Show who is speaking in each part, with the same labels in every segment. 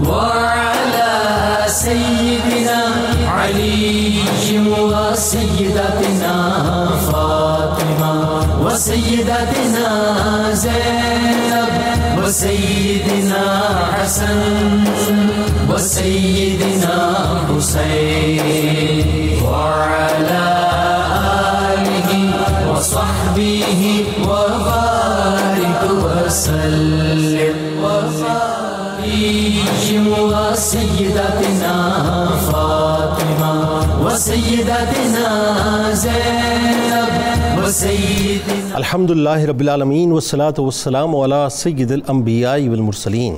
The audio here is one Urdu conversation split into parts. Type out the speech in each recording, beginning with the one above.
Speaker 1: وعلى سيدنا علي وسيدتنا فاطمة وسيدتنا زينب وسيدنا حسن وسيدنا حسين وعلى آله وصحبه وبارك وسلم وسيدتنا فاطمة وسيدتنا زينب وسيدنا
Speaker 2: الحمدللہ رب العالمین والصلاة والسلام علی سید الانبیاء والمرسلین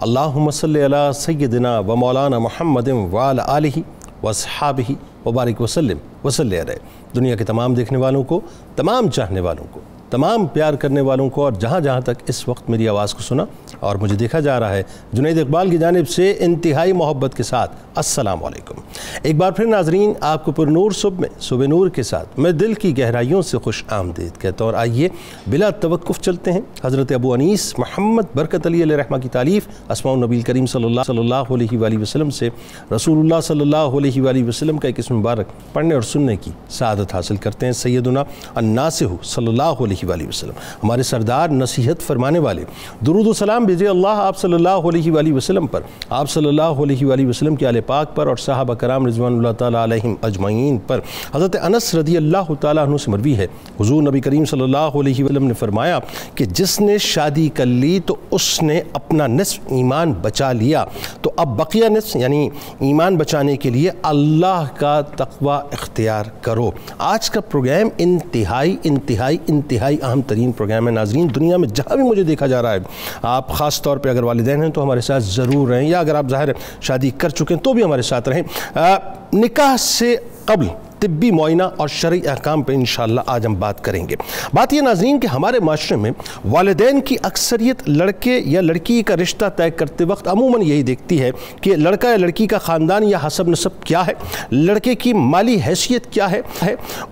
Speaker 2: اللہم صلی علی سیدنا و مولانا محمد وعلی آلہ واصحابہ وبارک وسلم وصلی علیہ۔ دنیا کے تمام دیکھنے والوں کو، تمام چاہنے والوں کو، تمام پیار کرنے والوں کو اور جہاں جہاں تک اس وقت میری آواز کو سنا اور مجھے دیکھا جا رہا ہے، جنید اقبال کی جانب سے انتہائی محبت کے ساتھ السلام علیکم۔ ایک بار پھر ناظرین، آپ کو پر نور صبح میں صبح نور کے ساتھ میں دل کی گہرائیوں سے خوش آمدید کہتا ہوں، اور آئیے بلا توقف چلتے ہیں حضرت ابو انیس محمد برکت علی علیہ رحمہ کی تالیف اسماء النبی کریم صلی اللہ علیہ وآلہ وسلم سے رسول اللہ صلی اللہ علیہ وآلہ وسلم کا ایک اسم مبارک پڑھنے اور سننے کی سعادت حاصل کرتے ہیں۔ سیدنا الناصح صلی اللہ علیہ وآلہ وسلم، ہمارے سردار نصیحت فرمانے والے، درود و سلام بھیجے اللہ آپ صلی اللہ علیہ وآلہ وسلم پر، آپ صلی اللہ علیہ وآلہ وسلم کے آل پاک پر اور صحابہ کرام رضوان اللہ تعالیٰ علیہم اجمعین پر۔ حضرت انس رضی اللہ تعالیٰ عنہ سے مروی ہے، حضور نبی کریم صلی اللہ علیہ وسلم نے فرمایا کہ جس نے شادی کر لی تو اس نے اپنا نصف ایمان بچا لیا، تو اب بقیہ نصف یعنی ایمان بچانے کے لیے اللہ کا تقوی اختیار کرو۔ آج کا پروگرام انتہائی اہم ترین پروگرام ہے ناظرین۔ دنیا میں جہاں بھی مجھے دیکھا جا رہا ہے، آپ خاص طور پہ اگر والدین ہیں تو ہمارے ساتھ ضرور رہیں، یا اگر آپ ظاہر شادی کر چکے ہیں تو بھی ہمارے ساتھ رہیں۔ نکاح سے قبل طبی معائنہ اور شرعی احکام پہ انشاءاللہ آج ہم بات کریں گے۔ بات یہ ناظرین کہ ہمارے معاشرے میں والدین کی اکثریت لڑکے یا لڑکی کا رشتہ طے کرتے وقت عموماً یہی دیکھتی ہے کہ لڑکا یا لڑکی کا خاندان یا حسب نسب کیا ہے، لڑکے کی مالی حیثیت کیا ہے،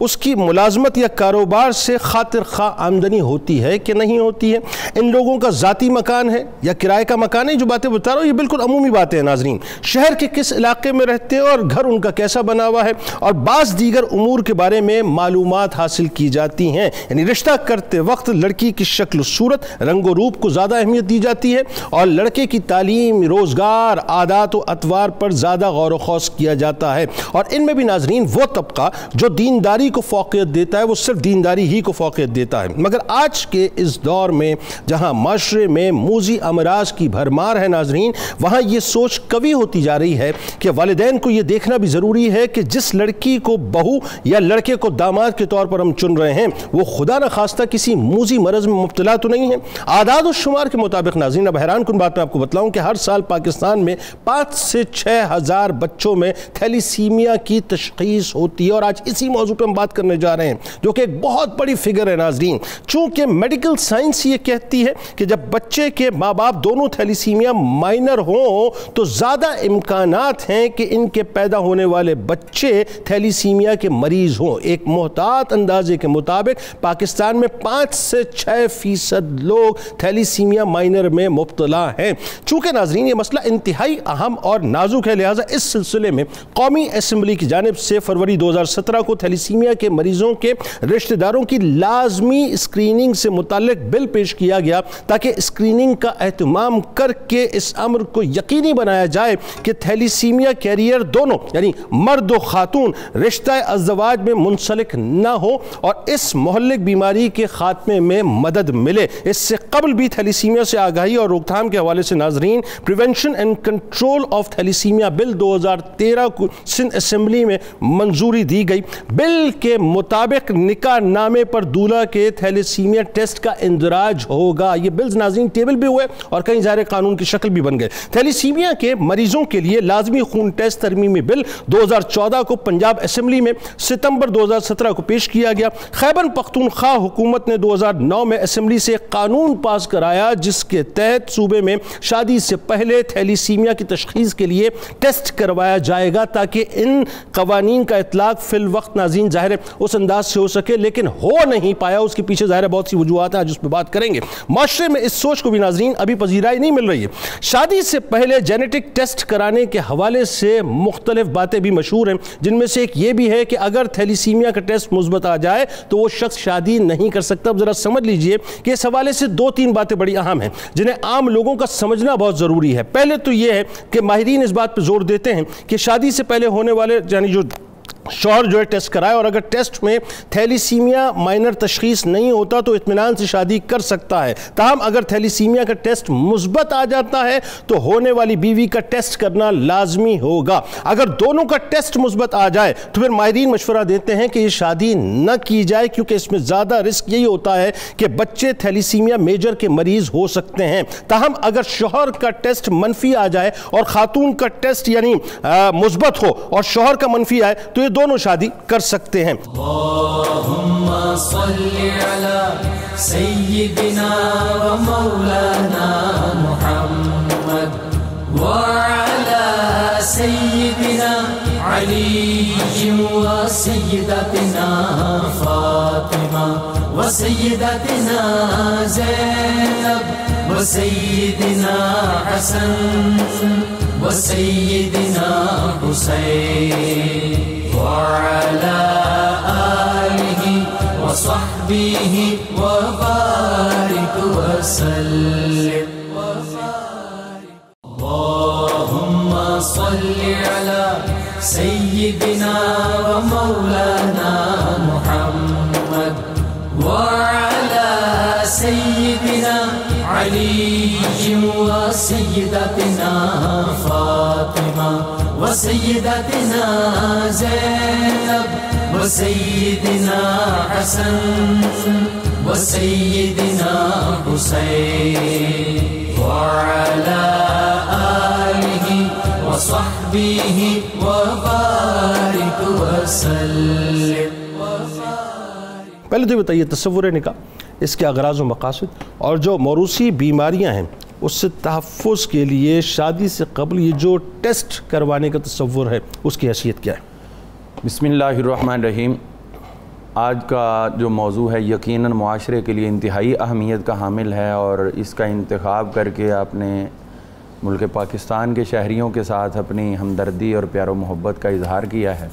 Speaker 2: اس کی ملازمت یا کاروبار سے خاطر خواہ آمدنی ہوتی ہے کہ نہیں ہوتی ہے، ان لوگوں کا ذاتی مکان ہے یا کرائے کا مکان ہے۔ جو باتیں بتا رہا ہوں یہ بالکل عمومی باتیں ہیں ناظرین، شہر کے کس علاقے میں رہتے ہیں اور گھر ان کا کیسا بنا ہوا ہے، اور بعض دیگر امور کے بارے میں معلومات حاصل کی جاتی ہیں۔ یعنی رشتہ کرتے وقت لڑکی کی شکل و صورت، رنگ و روپ کو زیادہ اہمیت دی جاتی ہے، اور لڑکے کی تعلیم، روزگار، عادات و اطوار پر زیادہ غور و خوض کیا جاتا ہے۔ اور ان میں بھی ناظرین وہ طبقہ جو دینداری کو فوقیت دیتا ہے وہ صرف دینداری ہی کو فوقیت دیتا ہے۔ مگر آج کے اس دور میں جہاں معاشرے میں موذی امراض کی بھرمار ہے ناظرین، وہاں یہ سوچ قوی ہوتی جا رہی ہے کہ والدین کو یہ دیکھنا بھی ضروری ہے کہ جس لڑکی کو بہو یا لڑکے کو داماد کے طور پر ہم چن رہے ہیں وہ خدا نخواستہ کسی موذی مرض میں مبتلا تو نہیں ہے۔ اعداد و شمار کے مطابق ناظرین، اب حیران کن بات میں آپ کو بتلاؤں کہ ہر سال پاکستان میں 5 سے 6 ہزار بچوں میں تھیلیسیمیا کی تشخیص ہوتی ہے، اور آج اسی موضوع پہ ہم بات کرنے جا رہے ہیں جو کہ ایک بہت بڑی فگر ہے ناظرین۔ چونکہ میڈیکل سائنس یہ کہتی ہے کہ جب بچے کے ماں باپ دونوں تھیلیسیمیا مائنر ہوں تو زیادہ امکانات ہیں کہ ان کے پیدا ہونے والے بچے تھیلیسیمیا کے مریض ہوں۔ ایک محتاط اندازے کے مطابق پاکستان میں 5 سے 6% لوگ تھیلیسیمیا مائنر میں مبتلا ہیں۔ چونکہ ناظرین یہ مسئلہ انتہائی اہم اور نازک ہے، لہٰذا اس سلسلے میں قومی اسمبلی کی جانب سے فروری 2017 کو تھیلیسیمیا کے مریضوں کے رشتہ داروں کی لازمی اسکریننگ سے متعلق بل پیش کیا گیا تاکہ اسکریننگ کا اہتمام کر کے اس امر کو یقینی بنایا جائے کہ تھیلیسیمیا کیریئر دونوں یعنی مرد و خاتون رشتہ ازدواج میں منسلک نہ ہو اور اس مہلک بیماری کے خاتمے میں مدد ملے۔ اس سے قبل بھی تھیلیسیمیا سے آگاہی اور روک تھام کے حوالے سے ناظرین prevention and control of thalassemia bill 2013 کو سندھ اسمبلی میں منظوری دی گئی۔ بل کے مطابق نکاح نامے پر دولہا کے تھیلیسیمیا ٹیسٹ کا اندراج ہوگا۔ یہ بلز ناظرین ٹیبل بھی ہوئے اور کئی ظاہر قانون کی شکل بھی بن گئے۔ تھیلیسیمیا کے مریضوں کے لیے لازمی خون ٹیسٹ ترمیمی بل 2014 کو پنجاب اسمبلی اسمبلی میں ستمبر 2017 کو پیش کیا گیا۔ خیبر پختونخوا حکومت نے 2009 میں اسمبلی سے قانون پاس کرایا جس کے تحت صوبے میں شادی سے پہلے تھیلیسیمیا کی تشخیص کے لیے ٹیسٹ کروایا جائے گا تاکہ ان قوانین کا اطلاق فی الوقت ناظرین ظاہر ہے اس انداز سے ہو سکے، لیکن ہو نہیں پایا۔ اس کے پیچھے ظاہر ہے بہت سی وجوہات ہیں جس پہ بات کریں گے۔ معاشرے میں اس سوچ کو بھی ناظرین ابھی پذیرائی نہیں مل رہی ہے۔ شادی سے پہلے جینیٹک ٹیسٹ کرانے کے حوالے سے مختلف باتیں بھی مشہور ہیں، جن میں سے ایک یہ بھی ہے کہ اگر تھیلیسیمیا کا ٹیسٹ مثبت آ جائے تو وہ شخص شادی نہیں کر سکتا۔ اب ذرا سمجھ لیجئے کہ اس حوالے سے 2-3 باتیں بڑی اہم ہیں جنہیں عام لوگوں کا سمجھنا بہت ضروری ہے۔ پہلے تو یہ ہے کہ ماہرین اس بات پہ زور دیتے ہیں کہ شادی سے پہلے ہونے والے یعنی جو شوہر جو ہے ٹیسٹ کرائے اور اگر ٹیسٹ میں تھیلیسیمیا مائنر تشخیص نہیں ہوتا تو اطمینان سے شادی کر سکتا ہے۔ تاہم اگر تھیلیسیمیا کا ٹیسٹ مثبت آ جاتا ہے تو ہونے والی بیوی کا ٹیسٹ کرنا لازمی ہوگا۔ اگر دونوں کا ٹیسٹ مثبت آ جائے تو پھر ماہرین مشورہ دیتے ہیں کہ یہ شادی نہ کی جائے، کیونکہ اس میں زیادہ رسک یہی ہوتا ہے کہ بچے تھیلیسیمیا میجر کے مریض ہو سکتے ہیں۔ تاہم اگر شوہر کا ٹیسٹ منفی آ جائے اور خاتون کا ٹیسٹ یعنی مثبت ہو اور شوہر کا منفی آئے تو یہ دونوں شادی کر سکتے ہیں۔
Speaker 1: اللہم صلی علی سیدنا و مولانا محمد وعلی سیدنا علی و سیدتنا فاطمہ و سیدتنا زینب و سیدنا حسن و سیدنا حسین وعلى آله وصحبه وبارك وسلم اللهم صل على سيدنا ومولانا محمد وعلى سيدنا علي وسيدتنا فاطمة وسيدتنا زينب وسيدنا حسن وسيدنا حسين وعلى آله وصحبه وبارك وسلم۔
Speaker 2: پہلے تو بتائیے تصور نکاح، اس کے اغراض و مقاصد اور جو موروثی بیماریاں ہیں اس سے تحفظ کے لیے شادی سے قبل یہ جو ٹیسٹ کروانے کا تصور ہے اس کی حیثیت کیا ہے؟
Speaker 3: بسم اللہ الرحمن الرحیم۔ آج کا جو موضوع ہے یقیناً معاشرے کے لیے انتہائی اہمیت کا حامل ہے اور اس کا انتخاب کر کے آپ نے ملک پاکستان کے شہریوں کے ساتھ اپنی ہمدردی اور پیار و محبت کا اظہار کیا ہے۔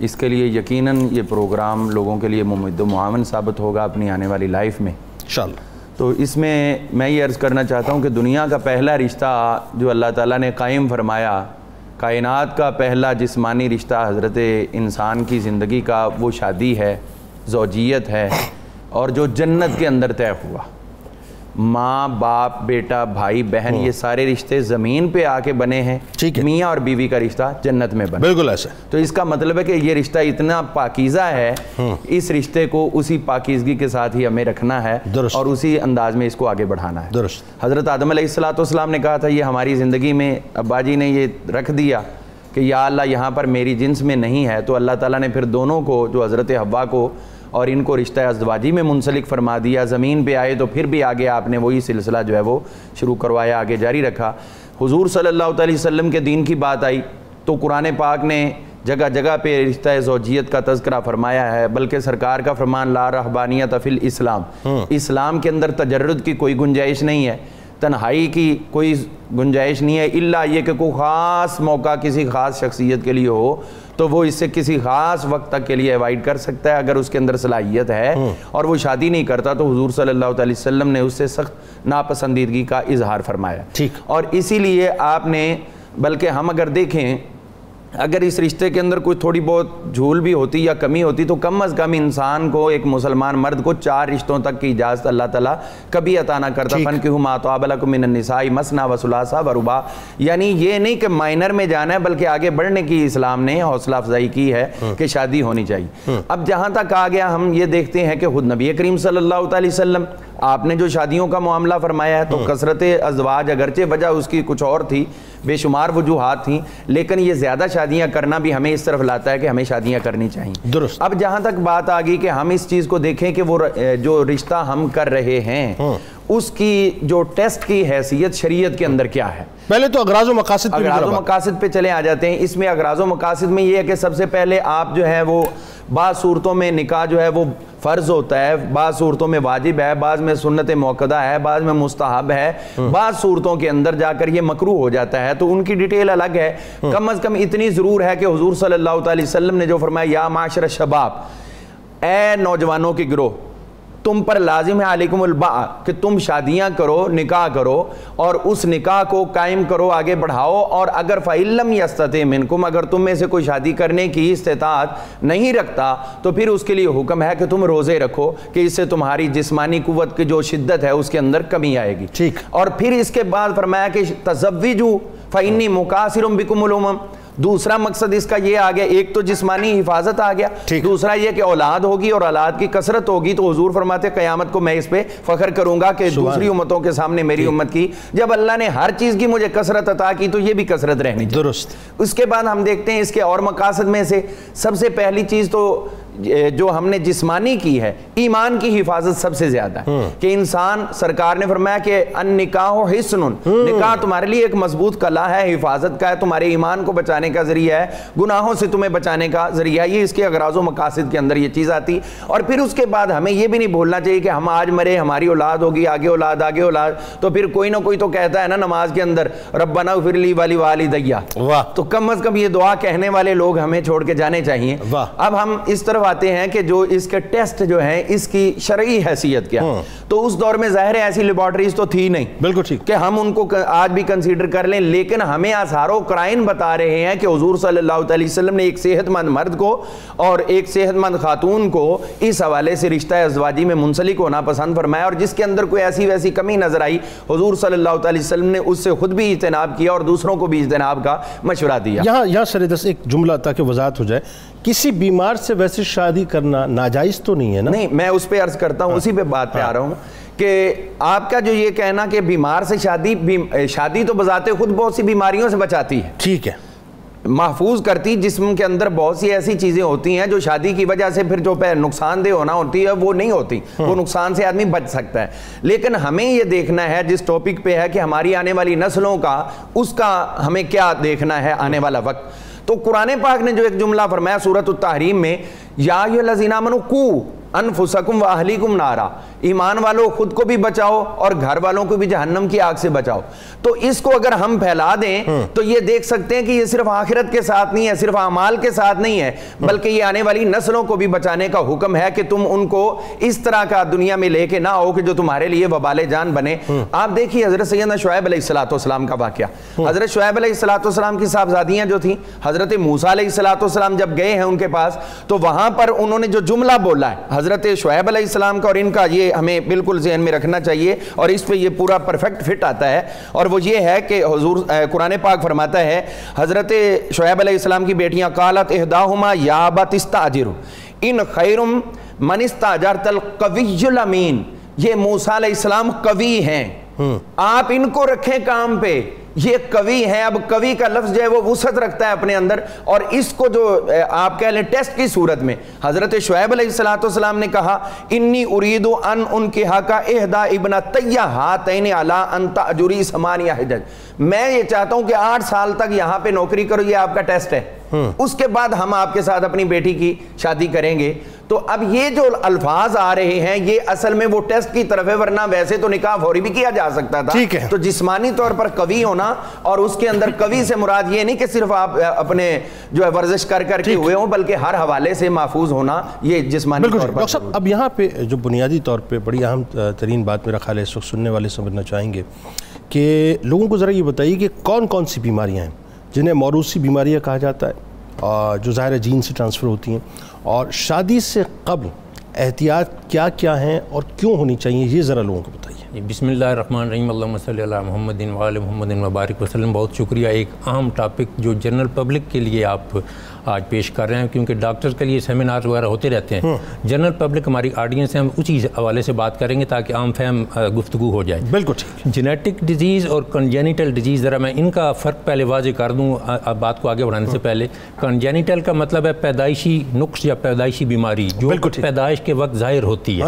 Speaker 3: اس کے لیے یقیناً یہ پروگرام لوگوں کے لیے ممد و معاون ثابت ہوگا اپنی آنے والی لائف میں
Speaker 2: انشاءاللہ۔
Speaker 3: تو اس میں یہ عرض کرنا چاہتا ہوں کہ دنیا کا پہلا رشتہ جو اللہ تعالیٰ نے قائم فرمایا، کائنات کا پہلا جسمانی رشتہ حضرت انسان کی زندگی کا، وہ شادی ہے، زوجیت ہے، اور جو جنت کے اندر طے ہوا۔ ماں باپ بیٹا بھائی بہن یہ سارے رشتے زمین پہ آ کے بنے ہیں، میاں اور بیوی کا رشتہ جنت میں بنا،
Speaker 2: بالکل ایسا۔
Speaker 3: تو اس کا مطلب ہے کہ یہ رشتہ اتنا پاکیزہ ہے، اس رشتے کو اسی پاکیزگی کے ساتھ ہی ہمیں رکھنا ہے اور اسی انداز میں اس کو آگے بڑھانا ہے۔
Speaker 2: درست۔
Speaker 3: حضرت آدم علیہ السلام نے کہا تھا یہ ہماری زندگی میں ابا جی نے یہ رکھ دیا کہ یا اللہ یہاں پر میری جنس میں نہیں ہے، تو اللہ تعالیٰ نے پھر دونوں کو جو حضرت حوا کو اور ان کو رشتہ ازدواجی میں منسلک فرما دیا۔ زمین پہ آئے تو پھر بھی آگے آپ نے وہی سلسلہ جو ہے وہ شروع کروایا، آگے جاری رکھا۔ حضور صلی اللہ علیہ وسلم کے دین کی بات آئی تو قرآن پاک نے جگہ جگہ پہ رشتہ زوجیت کا تذکرہ فرمایا ہے، بلکہ سرکار کا فرمان لا رہبانیت فی الاسلام، اسلام کے اندر تجرد کی کوئی گنجائش نہیں ہے، تنہائی کی کوئی گنجائش نہیں ہے، الا یہ کہ کوئی خاص موقع کسی خاص شخصیت کے لیے ہو تو وہ اس سے کسی خاص وقت تک کے لیے ایوائڈ کر سکتا ہے اگر اس کے اندر صلاحیت ہے اور وہ شادی نہیں کرتا تو حضور صلی اللہ علیہ وسلم نے اس سے سخت ناپسندیدگی کا اظہار فرمایا۔ اور اسی لیے آپ نے، بلکہ ہم اگر دیکھیں اگر اس رشتے کے اندر کوئی تھوڑی بہت جھول بھی ہوتی یا کمی ہوتی تو کم از کم انسان کو، ایک مسلمان مرد کو 4 رشتوں تک کی اجازت اللہ تعالیٰ کبھی عطا نہ کرتا۔ فَانكِحُوا مَا طَابَ لَكُم مِّنَ النِّسَاءِ مَثْنَىٰ وَثُلَاثَ وَرُبَاعَ، یعنی یہ نہیں کہ مائنر میں جانا ہے بلکہ آگے بڑھنے کی اسلام نے حوصلہ افزائی کی ہے کہ شادی ہونی چاہیے۔ اب جہاں تک آ گیا ہم یہ دیکھتے ہیں کہ خود نبی کریم صلی اللہ علیہ وسلم آپ نے جو شادیوں کا معاملہ فرمایا ہے تو کثرت ازواج اگرچہ وجہ اس کی کچھ اور تھی، بے شمار وجوہات تھیں، لیکن یہ زیادہ شادیاں کرنا بھی ہمیں اس طرف لاتا ہے کہ ہمیں شادیاں کرنی چاہیے.
Speaker 2: درست.
Speaker 3: اب جہاں تک بات آ گئی کہ ہم اس چیز کو دیکھیں کہ وہ جو رشتہ ہم کر رہے ہیں اس کی جو ٹیسٹ کی حیثیت شریعت کے اندر کیا ہے.
Speaker 2: پہلے تو اغراض و مقاصد
Speaker 3: مقاصد پہ چلے آ جاتے ہیں. اس میں اغراض و مقاصد میں یہ ہے کہ سب سے پہلے آپ جو ہے وہ بعض صورتوں میں نکاح جو ہے وہ فرض ہوتا ہے، بعض صورتوں میں واجب ہے، بعض میں سنت موقدہ ہے، بعض میں مستحب ہے، بعض صورتوں کے اندر جا کر یہ مکروہ ہو جاتا ہے، تو ان کی ڈیٹیل الگ ہے. کم از کم اتنی ضرور ہے کہ حضور صلی اللہ علیہ وسلم نے جو فرمایا یا معاشر الشباب، اے نوجوانوں کی گروہ، تم پر لازم ہے علیکم الباء کہ تم شادیاں کرو، نکاح کرو اور اس نکاح کو قائم کرو، آگے بڑھاؤ. اور اگر فَإِلَّمْ يَسْتَطِعْ مِنْكُمْ، اگر تم میں سے کوئی شادی کرنے کی استطاعت نہیں رکھتا تو پھر اس کے لیے حکم ہے کہ تم روزے رکھو، کہ اس سے تمہاری جسمانی قوت کی جو شدت ہے اس کے اندر کمی آئے گی.
Speaker 2: ٹھیک.
Speaker 3: اور پھر اس کے بعد فرمایا کہ تزوجوا فإنی مکاثر بکم الامم. دوسرا مقصد اس کا یہ آ گیا، ایک تو جسمانی حفاظت آ گیا، دوسرا یہ کہ اولاد ہوگی اور اولاد کی کثرت ہوگی، تو حضور فرماتے قیامت کو میں اس پہ فخر کروں گا کہ دوسری امتوں کے سامنے میری امت کی جب اللہ نے ہر چیز کی مجھے کثرت عطا کی تو یہ بھی کثرت رہنی چاہیے. درست. اس کے بعد ہم دیکھتے ہیں اس کے اور مقاصد میں سے سب سے پہلی چیز تو جو ہم نے جسمانی کی ہے، ایمان کی حفاظت سب سے زیادہ ہے کہ انسان، سرکار نے فرمایا کہ النکاح حصن، نکاح تمہارے لیے ایک مضبوط کلا ہے، حفاظت کا ہے، تمہارے ایمان کو بچانے کا ذریعہ ہے، گناہوں سے تمہیں بچانے کا ذریعہ ہے. یہ اس کے اغراض و مقاصد کے اندر یہ چیز آتی. اور پھر اس کے بعد ہمیں یہ بھی نہیں بھولنا چاہیے کہ ہم آج مرے، ہماری اولاد ہوگی، آگے اولاد، آگے اولاد، تو پھر کوئی نہ کوئی تو کہتا ہے نا نماز کے اندر ربنا اغفر لی ولی تو کم از کم یہ دعا کہنے والے لوگ ہمیں چھوڑ کے جانے چاہیے. اب ہم اس طرف آتے ہیں کہ جو اس کے ٹیسٹ جو ہیں اس کی شرعی حیثیت کیا. تو اس دور میں ظاہر ہے ایسی لیبارٹریز تو تھی نہیں، بالکل ٹھیک، کہ ہم ان کو آج بھی کنسیڈر کر لیں، لیکن ہمیں آثار و قرائن بتا رہے ہیں کہ حضور صلی اللہ علیہ وسلم نے ایک صحت مند مرد کو اور ایک صحت مند خاتون کو اس حوالے سے رشتہ ازدواجی میں منسلک ہونا پسند فرمایا، اور جس کے اندر کوئی ایسی ویسی کمی نظر آئی حضور صلی اللہ علیہ وسلم نے اس سے خود بھی اجتناب کیا اور دوسروں کو بھی اجتناب کا مشورہ دیا.
Speaker 2: یہاں سر دس ایک جملہ تاکہ وضاحت ہو جائے، کسی بیمار سے ویسے شادی کرنا ناجائز تو نہیں ہے نا؟
Speaker 3: نہیں، میں اس پہ عرض کرتا ہوں، اسی پہ بات پہ آ رہا ہوں کہ آپ کا جو یہ کہنا کہ بیمار سے شادی تو بذات خود بہت سی بیماریوں سے بچاتی ہے، ٹھیک ہے، محفوظ کرتی، جسم کے اندر بہت سی ایسی چیزیں ہوتی ہیں جو شادی کی وجہ سے پھر جو نقصان دہ ہونا ہوتی ہے وہ نہیں ہوتی، وہ نقصان سے آدمی بچ سکتا ہے. لیکن ہمیں یہ دیکھنا ہے جس ٹاپک پہ ہے کہ ہماری آنے والی نسلوں کا، اس کا ہمیں کیا دیکھنا ہے آنے والا وقت. تو قرآن پاک نے جو ایک جملہ فرمایا سورۃ التحریم میں، یا ایھا الذین آمنوا قوا انفسکم واہلیکم نارا، ایمان والوں خود کو بھی بچاؤ اور گھر والوں کو بھی جہنم کی آگ سے بچاؤ. تو اس کو اگر ہم پھیلا دیں تو یہ دیکھ سکتے ہیں کہ یہ صرف آخرت کے ساتھ نہیں ہے، صرف اعمال کے ساتھ نہیں ہے، بلکہ یہ آنے والی نسلوں کو بھی بچانے کا حکم ہے کہ تم ان کو اس طرح کا دنیا میں لے کے نہ آؤ کہ جو تمہارے لیے وبال جان بنے. آپ دیکھیے حضرت سیدنا شعیب علیہ السلام کا واقعہ. حضرت شعیب علیہ السلام کی صاحبزادیاں جو تھیں، حضرت موسیٰ علیہ السلام جب گئے ہیں ان کے پاس تو وہاں پر انہوں نے جو جملہ بولا ہے حضرت شعیب علیہ السلام کا اور ان کا، یہ ہمیں بالکل ذہن میں رکھنا چاہیے اور اس پہ یہ پورا پرفیکٹ فٹ آتا ہے. اور وہ یہ ہے کہ حضور قرآن پاک فرماتا ہے حضرت شعیب علیہ السلام کی بیٹیاں قالت احداہما یا ابت استاجر ان خیر من استاجرت القوی الامین. یہ موسیٰ علیہ السلام قوی ہیں، آپ ان کو رکھیں کام پہ، یہ قوی ہے. اب قوی کا لفظ جو ہے وہ وسعت رکھتا ہے اپنے اندر، اور اس کو جو آپ کہہ لیں ٹیسٹ کی صورت میں حضرت شعیب علیہ السلام نے کہا انی ارید ان انکحک احدی ابنتی ہاتین علی ان تأجری ثمانیہ حجج. میں یہ چاہتا ہوں کہ 8 سال تک یہاں پہ نوکری کرو، یہ آپ کا ٹیسٹ ہے، اس کے بعد ہم آپ کے ساتھ اپنی بیٹی کی شادی کریں گے. تو اب یہ جو الفاظ آ رہے ہیں یہ اصل میں وہ ٹیسٹ کی طرف ہے، ورنہ ویسے تو نکاح فوری بھی کیا جا سکتا تھا. تو جسمانی طور پر قوی ہونا، اور اس کے اندر قوی سے مراد یہ نہیں کہ صرف آپ اپنے جو ہے ورزش کر کے ہوئے ہوں، بلکہ ہر حوالے سے محفوظ ہونا، یہ جسمانی طور پر.
Speaker 2: ڈاکٹر صاحب اب یہاں پہ جو بنیادی طور پہ بڑی اہم ترین بات میرا خیال ہے اس وقت سننے والے سمجھنا چاہیں گے کہ لوگوں کو ذرا یہ بتائیے کہ کون کون سی بیماریاں ہیں جنہیں موروثی بیماریاں کہا جاتا ہے، جو ظاہر جین سے ٹرانسفر ہوتی ہیں، اور شادی سے قبل احتیاط کیا کیا ہیں اور کیوں ہونی چاہیے، یہ ذرا لوگوں کو بتائیے.
Speaker 4: بسم اللہ الرحمن الرحیم، اللہم صلی علی محمد وعلی محمد وبارک وسلم۔ بہت شکریہ۔ ایک اہم ٹاپک جو جنرل پبلک کے لیے آپ آج پیش کر رہے ہیں، کیونکہ ڈاکٹرز کے لیے سیمینار وغیرہ ہوتے رہتے ہیں، جنرل پبلک ہماری آڈینس ہے، ہم اسی حوالے سے بات کریں گے تاکہ عام فہم گفتگو ہو جائے۔
Speaker 2: بالکل ٹھیک۔
Speaker 4: جینیٹک ڈیزیز اور کنجینیٹل ڈیزیز، ذرا میں ان کا فرق پہلے واضح کر دوں بات کو آگے بڑھانے سے پہلے۔ کنجینیٹل کا مطلب ہے پیدائشی نقص یا پیدائشی بیماری جو پیدائش کے وقت ظاہر ہوتی ہے،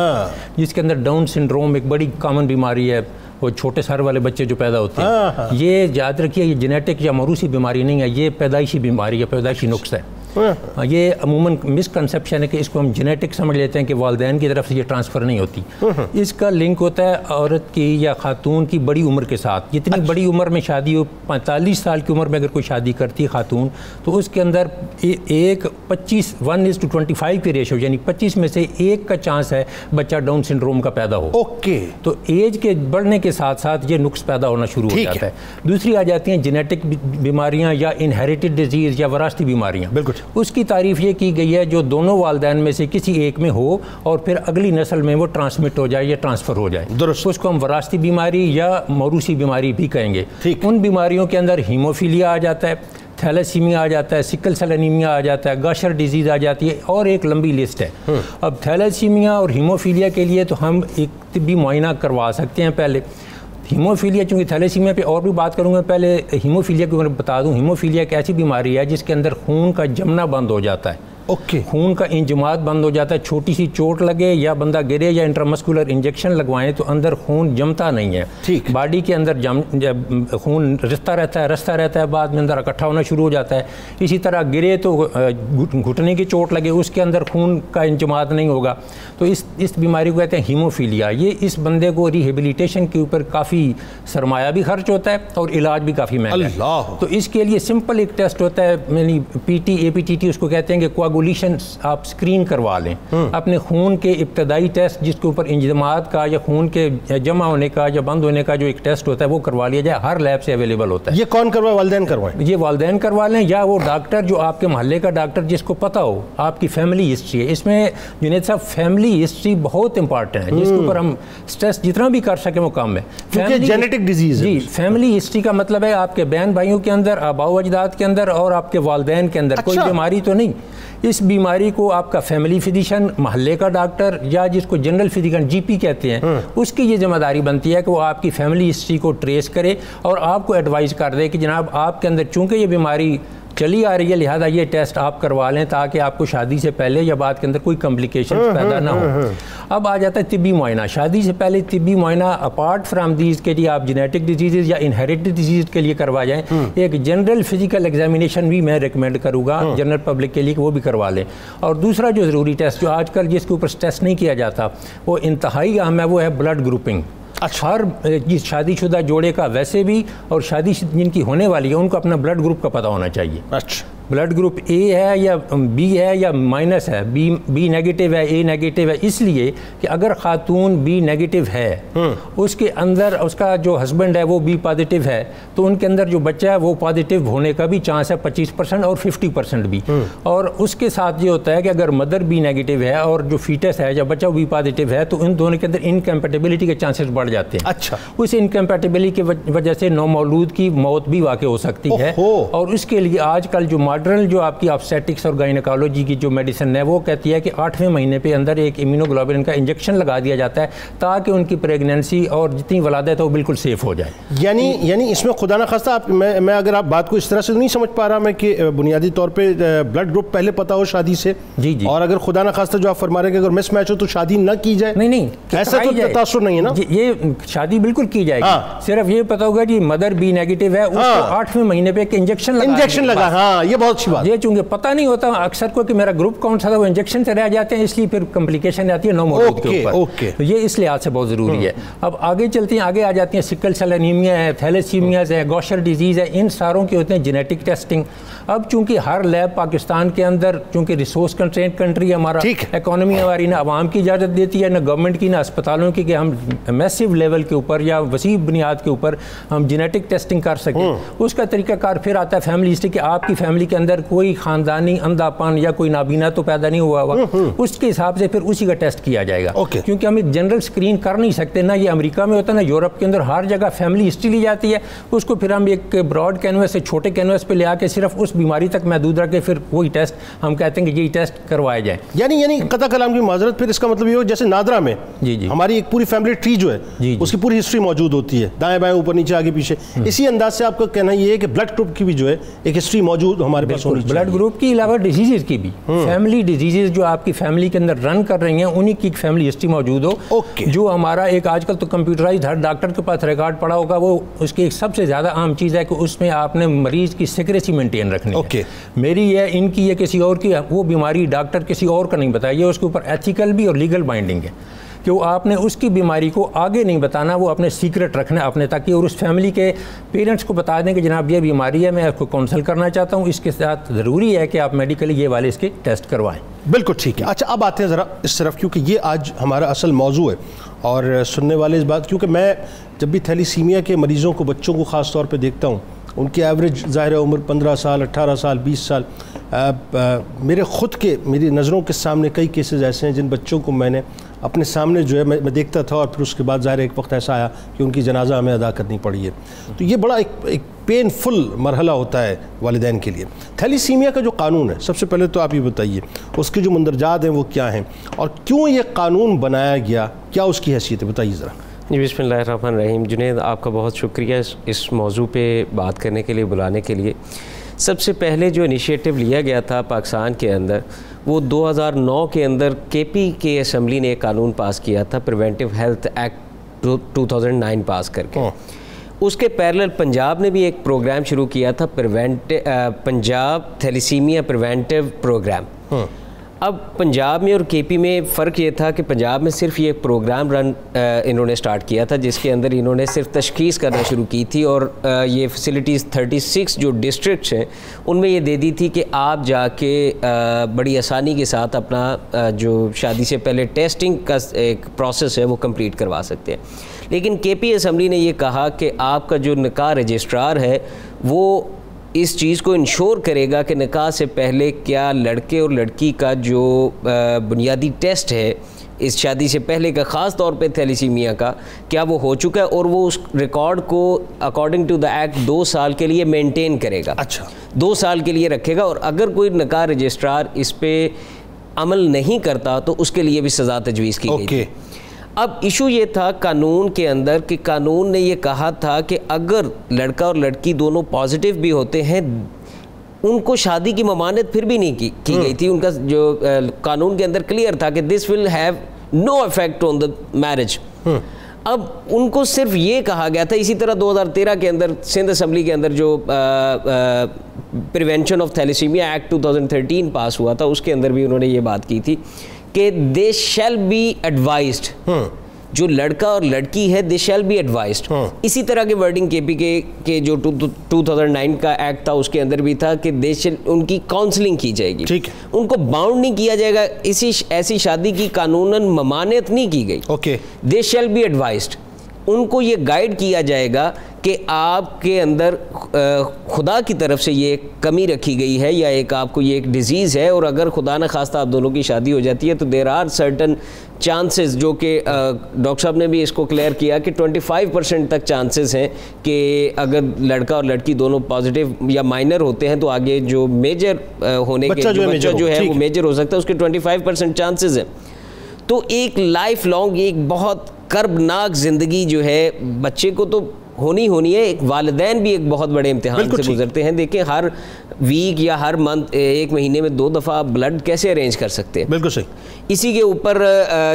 Speaker 4: جس کے اندر ڈاؤن سنڈروم ایک بڑی کامن بیماری ہے، وہ چھوٹے سر والے بچے جو پیدا ہوتے ہیں۔ یہ یاد رکھیے، یہ جینیٹک یا موروثی بیماری نہیں ہے، یہ پیدائشی بیماری یا پیدائشی نقص ہے۔ یہ عموماً مسکنسیپشن ہے کہ اس کو ہم جینیٹک سمجھ لیتے ہیں کہ والدین کی طرف سے یہ ٹرانسفر نہیں ہوتی۔ اس کا لنک ہوتا ہے عورت کی یا خاتون کی بڑی عمر کے ساتھ۔ جتنی بڑی عمر میں شادی ہو، 45 سال کی عمر میں اگر کوئی شادی کرتی ہے خاتون، تو اس کے اندر 1:25 کی ریشو، یعنی 25 میں سے 1 کا چانس ہے بچہ ڈاؤن سنڈروم کا پیدا ہو۔
Speaker 2: اوکے،
Speaker 4: تو ایج کے بڑھنے کے ساتھ ساتھ یہ نقص پیدا ہونا شروع ہو جاتا ہے۔ دوسری آ جاتی ہیں جینیٹک بیماریاں یا انہیریٹڈ ڈیزیز یا وراثتی بیماریاں۔ بالکل، اس کی تعریف یہ کی گئی ہے جو دونوں والدین میں سے کسی ایک میں ہو اور پھر اگلی نسل میں وہ ٹرانسمٹ ہو جائے یا ٹرانسفر ہو جائے۔ درست، اس کو ہم وراثتی بیماری یا موروثی بیماری بھی کہیں گے۔ ان بیماریوں کے اندر ہیموفیلیا آ جاتا ہے، تھیلیسیمیا آ جاتا ہے، سکل سیل انیمیا آ جاتا ہے، گاشر ڈیزیز آ جاتی ہے، اور ایک لمبی لسٹ ہے۔ اب تھیلیسیمیا اور ہیموفیلیا کے لیے تو ہم ایک طبی معائنہ کروا سکتے ہیں پہلے۔ ہیموفیلیا، چونکہ تھیلیسیمیا پہ اور بھی بات کروں گا، پہلے ہیموفیلیا کے بارے میں بتا دوں۔ ہیموفیلیا ایک ایسی بیماری ہے جس کے اندر خون کا جمنا بند ہو جاتا ہے، خون کا انجماد بند ہو جاتا ہے۔ چھوٹی سی چوٹ لگے یا بندہ گرے یا انٹرامسکولر انجیکشن لگوائیں تو اندر خون جمتا نہیں ہے، باڈی کے اندر خون رستا رہتا ہے، بعد میں اندر اکٹھا ہونا شروع ہو جاتا ہے۔ اسی طرح گرے تو گھٹنے کی چوٹ لگے، اس کے اندر خون کا انجماد نہیں ہوگا، تو اس بیماری کو کہتے ہیں ہیموفیلیا۔ یہ اس بندے کو ریہیبلیٹیشن کے اوپر کافی سرمایہ بھی خرچ ہوتا ہے اور علاج بھی کافی مہنگا ہے۔ تو اس کے لیے سمپل ایک ٹیسٹ ہوتا ہے، یعنی APTT اس کو کہتے ہیں کہ کوگولیشن آپ سکرین کروا لیں اپنے خون کے ابتدائی ٹیسٹ، جس کے اوپر انجماد کا یا خون کے جمع ہونے کا یا بند ہونے کا جو ایک ٹیسٹ ہوتا ہے وہ کروا لیا جائے، ہر لیب سے اویلیبل ہوتا ہے۔
Speaker 2: یہ کون کروائے؟ والدین کروائیں؟
Speaker 4: یہ والدین کروا لیں یا وہ ڈاکٹر جو آپ کے محلے کا ڈاکٹر جس کو پتہ ہو آپ کی فیملی ہسٹری ہے۔ اس میں جنید صاحب فیملی ہسٹری بہت امپارٹنٹ ہے، جس کے اوپر ہم سٹریس جتنا بھی کر سکیں وہ کم ہے،
Speaker 2: کیونکہ جینیٹک ڈیزیز ہے۔
Speaker 4: جی، فیملی ہسٹری کا مطلب ہے آپ کے بہن بھائیوں کے اندر، آباء و اجداد کے اندر اور آپ کے والدین کے اندر کوئی بیماری تو نہیں۔ اس بیماری کو آپ کا فیملی فزیشن، محلے کا ڈاکٹر یا جس کو جنرل فزیشن GP کہتے ہیں، اس کی یہ ذمہ داری بنتی ہے کہ وہ آپ کی فیملی ہسٹری کو ٹریس کرے اور آپ کو ایڈوائز کر دے کہ جناب آپ کے اندر چونکہ یہ بیماری چلی آ رہی ہے لہذا یہ ٹیسٹ آپ کروا لیں تاکہ آپ کو شادی سے پہلے یا بعد کے اندر کوئی کمپلیکیشن پیدا نہ ہو۔ اب آ جاتا ہے طبی معائنہ۔ شادی سے پہلے طبی معائنہ اپارٹ فرام دیز کے لیے آپ جینیٹک ڈیزیز یا انہیریٹڈ ڈیزیز کے لیے کروا جائیں، ایک جنرل فزیکل ایگزامینیشن بھی میں ریکمینڈ کروں گا جنرل پبلک کے لیے کہ وہ بھی کروا لیں۔ اور دوسرا جو ضروری ٹیسٹ جو آج کل جس کے اوپر ٹیسٹ نہیں کیا جاتا وہ انتہائی اہم ہے، وہ ہے بلڈ گروپنگ۔ ہر جس شادی شدہ جوڑے کا ویسے بھی اور شادی جن کی ہونے والی ہے ان کو اپنا بلڈ گروپ کا پتہ ہونا چاہیے۔ بلڈ گروپ A ہے یا B ہے یا مائنس ہے، B نیگیٹو ہے، A نیگیٹو ہے، اس لیے کہ اگر خاتون B نیگیٹو ہے اس کے اندر اس کا جو ہسبینڈ ہے وہ B پازیٹیو ہے تو ان کے اندر جو بچہ ہے وہ پازیٹیو ہونے کا بھی چانس ہے 25% اور 50% بھی۔ اور اس کے ساتھ یہ ہوتا ہے کہ اگر مدر B نیگیٹو ہے اور جو فیٹس ہے یا بچہ B پازیٹیو ہے تو ان دونوں کے اندر انکمپیٹیبلٹی کے چانسز بڑھ جاتے ہیں۔ اچھا، اس انکمپیٹیبلٹی کی وجہ سے نومولود کی موت بھی واقع ہو سکتی ہے، اور اس کے لیے آج کل جو ماڈرن جو آپ کی آبسٹیٹکس اور گائنیکالوجی کی جو میڈیسن ہے وہ کہتی ہے کہ 8ویں مہینے پہ اندر ایک امیونوگلوبولن کا انجیکشن لگا دیا جاتا ہے تاکہ ان کی پریگنینسی اور جتنی ولادت ہے وہ بالکل سیف ہو جائے۔
Speaker 2: یعنی اس میں خدا نخواستہ میں اگر آپ بات کو اس طرح سے نہیں سمجھ پا رہا میں کہ بنیادی طور پہ بلڈ گروپ پہلے پتا ہو شادی سے،
Speaker 4: جی،
Speaker 2: اور اگر خدا نخواستہ جو آپ فرما رہے ہیں کہ اگر مس میچ ہو تو شادی نہ کی جائے؟
Speaker 4: نہیں،
Speaker 2: ایسا تو تاثر نہیں ہے نا؟
Speaker 4: یہ شادی بالکل کی جائے گی، صرف یہ پتا ہوگا کہ مدر B نیگیٹو ہے، اس کو 8ویں مہینے پہ ایک انجیکشن لگا۔ ہاں، یہ بہت اچھی بات۔ یہ چونکہ پتہ نہیں ہوتا اکثر کو کہ میرا گروپ کون سا تھا، وہ انجیکشن سے رہ جاتے ہیں، اس لیے پھر کمپلیکیشن آتی ہے نومولود کے اوپر، تو یہ اس لحاظ سے بہت ضروری ہے۔ اب آگے چلتے ہیں، آگے آ جاتی ہیں سکل سیل انیمیا ہے، تھیلیسیمیاز ہے، گوشر ڈیزیز ہے، ان ساروں کے ہوتے ہیں جینیٹک ٹیسٹنگ۔ اب چونکہ ہر لیب پاکستان کے اندر چونکہ ریسورس کنسٹرینٹ کنٹری ہے ہمارا، اکانومی ہماری نہ عوام کی اجازت دیتی ہے نہ گورنمنٹ کی نہ اسپتالوں کی کہ ہم میسو لیول کے اوپر یا وسیع بنیاد کے اوپر ہم جینیٹک ٹیسٹنگ کر سکیں۔ اس کا طریقہ کار پھر آتا ہے فیملی ہسٹری کہ آپ کی فیملی کے اندر کوئی خاندانی اندھا پن یا کوئی نابینا تو پیدا نہیں ہوا ہوا، اس کے حساب سے پھر اسی کا ٹیسٹ کیا جائے گا، کیونکہ ہم ایک جنرل اسکرین کر نہیں سکتے، نہ یہ امریکہ میں ہوتا ہے نہ یورپ کے اندر، ہر جگہ فیملی ہسٹری لی جاتی ہے، اس کو پھر ہم ایک براڈ کینوس سے چھوٹے کینوس پہ لے آ کے صرف اس بیماری تک محدود رکھ کے پھر وہی ٹیسٹ ہم کہتے ہیں کہ یہی ٹیسٹ کروائے جائیں.
Speaker 2: یعنی قطع کلام کی معذرت، پھر اس کا مطلب یہ ہو جیسے نادرا میں ہماری ایک پوری فیملی ٹری جو ہے اس کی پوری ہسٹری موجود ہوتی ہے، دائیں بائیں اوپر نیچے آگے پیچھے، اسی انداز سے آپ کا کہنا یہ ہے کہ بلڈ گروپ کی بھی جو ہے ایک ہسٹری موجود ہمارے پاس ہونی چاہیے.
Speaker 4: بلڈ گروپ کے علاوہ ڈیزیزز کی بھی، فیملی ڈیزیزز جو آپ کی فیملی کے اندر رن کر رہی ہیں انہی کی فیملی ہسٹری موجود ہو، جو ہمارا ایک آج کل تو کمپیوٹرائزڈ ہر ڈاکٹر کے پاس ریکارڈ پڑا ہوگا، وہ اس کی ایک سب سے زیادہ عام چیز ہے کہ اس میں آپ نے مریض کی سیکریسی مینٹین رکھنی ہے. میری ہے، ان کی ہے، کسی اور کی، وہ بیماری ڈاکٹر کسی اور کا نہیں بتائیے، اس کے اوپر ایتھیکل بھی اور لیگل بائنڈنگ ہے کہ وہ آپ نے اس کی بیماری کو آگے نہیں بتانا، وہ اپنے سیکرٹ رکھنا ہے اپنے تک، اور اس فیملی کے پیرنٹس کو بتا دیں کہ جناب یہ بیماری ہے، میں آپ کو کونسل کرنا چاہتا ہوں، اس کے ساتھ ضروری ہے کہ آپ میڈیکلی یہ والے اس کے ٹیسٹ کروائیں.
Speaker 2: بالکل ٹھیک ہے. اچھا اب آتے ہیں ذرا اس طرف، کیونکہ یہ آج ہمارا اصل موضوع ہے اور سننے والے اس بات، کیونکہ میں جب بھی تھیلیسیمیا کے مریضوں کو، بچوں کو خاص طور پہ دیکھتا ہوں، ان کی ایوریج ظاہر عمر 15 سال 18 سال 20 سال، میری نظروں کے سامنے کئی کیسز ایسے ہیں جن بچوں کو میں نے اپنے سامنے جو ہے میں دیکھتا تھا، اور پھر اس کے بعد ظاہر ایک وقت ایسا آیا کہ ان کی جنازہ ہمیں ادا کرنی پڑی ہے. تو یہ بڑا ایک پین فل مرحلہ ہوتا ہے والدین کے لیے. تھیلیسیمیا کا جو قانون ہے، سب سے پہلے تو آپ یہ بتائیے اس کے جو مندرجات ہیں وہ کیا ہیں، اور کیوں یہ قانون بنایا گیا، کیا اس کی حیثیت ہے، بتائیے ذرا.
Speaker 5: جی بسم اللہ الرحمن الرحیم. جنید، آپ کا بہت شکریہ اس موضوع پہ بات کرنے کے لیے، بلانے کے لیے. سب سے پہلے جو انیشیٹو لیا گیا تھا پاکستان کے اندر، وہ 2009 کے اندر کے پی کے اسمبلی نے ایک قانون پاس کیا تھا، پریونٹیو ہیلتھ ایکٹ 2009 پاس کر کے. اس کے پیرلل پنجاب نے بھی ایک پروگرام شروع کیا تھا، پنجاب تھیلیسیمیا پریونٹیو پروگرام. اب پنجاب میں اور کے پی میں فرق یہ تھا کہ پنجاب میں صرف یہ پروگرام انہوں نے سٹارٹ کیا تھا، جس کے اندر انہوں نے صرف تشخیص کرنا شروع کی تھی، اور یہ فیسلٹیز 36 جو ڈسٹرکٹس ہیں ان میں یہ دے دی تھی کہ آپ جا کے بڑی آسانی کے ساتھ اپنا جو شادی سے پہلے ٹیسٹنگ کا ایک پروسیس ہے وہ کمپلیٹ کروا سکتے ہیں. لیکن کے پی اسمبلی نے یہ کہا کہ آپ کا جو نکاح رجسٹرار ہے وہ اس چیز کو انشور کرے گا کہ نکاح سے پہلے کیا لڑکے اور لڑکی کا جو بنیادی ٹیسٹ ہے اس شادی سے پہلے کا، خاص طور پہ تھیلیسیمیا کا، کیا وہ ہو چکا ہے، اور وہ اس ریکارڈ کو اکارڈنگ ٹو دا ایکٹ 2 سال کے لیے مینٹین کرے گا. اچھا، 2 سال کے لیے رکھے گا، اور اگر کوئی نکاح رجسٹرار اس پہ عمل نہیں کرتا تو اس کے لیے بھی سزا تجویز کی گئی تھی. اب ایشو یہ تھا قانون کے اندر کہ قانون نے یہ کہا تھا کہ اگر لڑکا اور لڑکی دونوں پازیٹیو بھی ہوتے ہیں، ان کو شادی کی ممانعت پھر بھی نہیں کی گئی تھی. ان کا جو قانون کے اندر کلیئر تھا کہ this will have no effect on the marriage. اب ان کو صرف یہ کہا گیا تھا. اسی طرح 2013 کے اندر سندھ اسمبلی کے اندر جو پریونشن آف تھیلیسیمیا ایکٹ 2013 پاس ہوا تھا، اس کے اندر بھی انہوں نے یہ بات کی تھی کہ دے شیل بی ایڈوائزڈ، جو لڑکا اور لڑکی ہے دے شیل بی ایڈوائزڈ. اسی طرح کے ورڈنگ کے پی کے جو 2009 کا ایکٹ تھا اس کے اندر بھی تھا کہ دے شیل، ان کی کاؤنسلنگ کی جائے گی، ان کو باؤنڈ نہیں کیا جائے گا، ایسی شادی کی قانوناً ممانعت نہیں کی گئی. دے شیل بی ایڈوائزڈ، ان کو یہ گائیڈ کیا جائے گا کہ آپ کے اندر خدا کی طرف سے یہ کمی رکھی گئی ہے، یا ایک آپ کو یہ ایک ڈیزیز ہے، اور اگر خدا نہ خواستہ آپ دونوں کی شادی ہو جاتی ہے تو دیر آر سرٹن چانسز، جو کہ ڈاکٹر صاحب نے بھی اس کو کلیئر کیا کہ 25% تک چانسز ہیں کہ اگر لڑکا اور لڑکی دونوں پازیٹیو یا مائنر ہوتے ہیں تو آگے جو میجر ہونے کے بچہ جو ہے وہ میجر ہو سکتا ہے، اس کے 25% چانسز ہیں. تو ایک لائف لانگ ایک بہت کربناک زندگی جو ہے بچے کو تو ہونی ہے. ایک والدین بھی ایک بہت بڑے امتحان سے گزرتے ہیں. دیکھیں ہر ویک یا ہر منتھ، ایک مہینے میں 2 دفعہ بلڈ کیسے ارینج کر سکتے ہیں؟ بالکل صحیح. اسی کے اوپر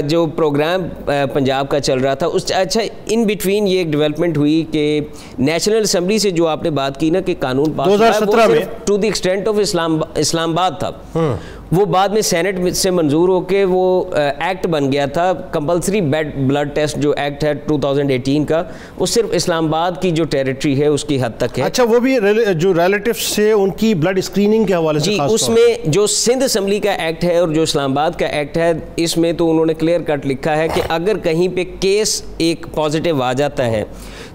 Speaker 5: جو پروگرام پنجاب کا چل رہا تھا اچھا ان بٹوین یہ ایک ڈیولپمنٹ ہوئی کہ نیشنل اسمبلی سے جو آپ نے بات کی نا کہ قانون پاس 2017 میں ٹو دی ایکسٹینٹ آف اسلام آباد تھا، وہ بعد میں سینٹ سے منظور ہو کے وہ ایکٹ بن گیا تھا. کمپلسری بلڈ ٹیسٹ جو ایکٹ ہے 2018 کا، وہ صرف اسلام آباد کی جو ٹیریٹری ہے اس کی حد تک ہے. اچھا، وہ بھی جو ریلیٹیو سے ان کی بلڈ اسکریننگ کے حوالے سے؟ جی، اس میں جو سندھ اسمبلی کا ایکٹ ہے اور جو اسلام آباد کا ایکٹ ہے، اس میں تو انہوں نے کلیئر کٹ لکھا ہے کہ اگر کہیں پہ کیس ایک پازیٹیو آ جاتا ہے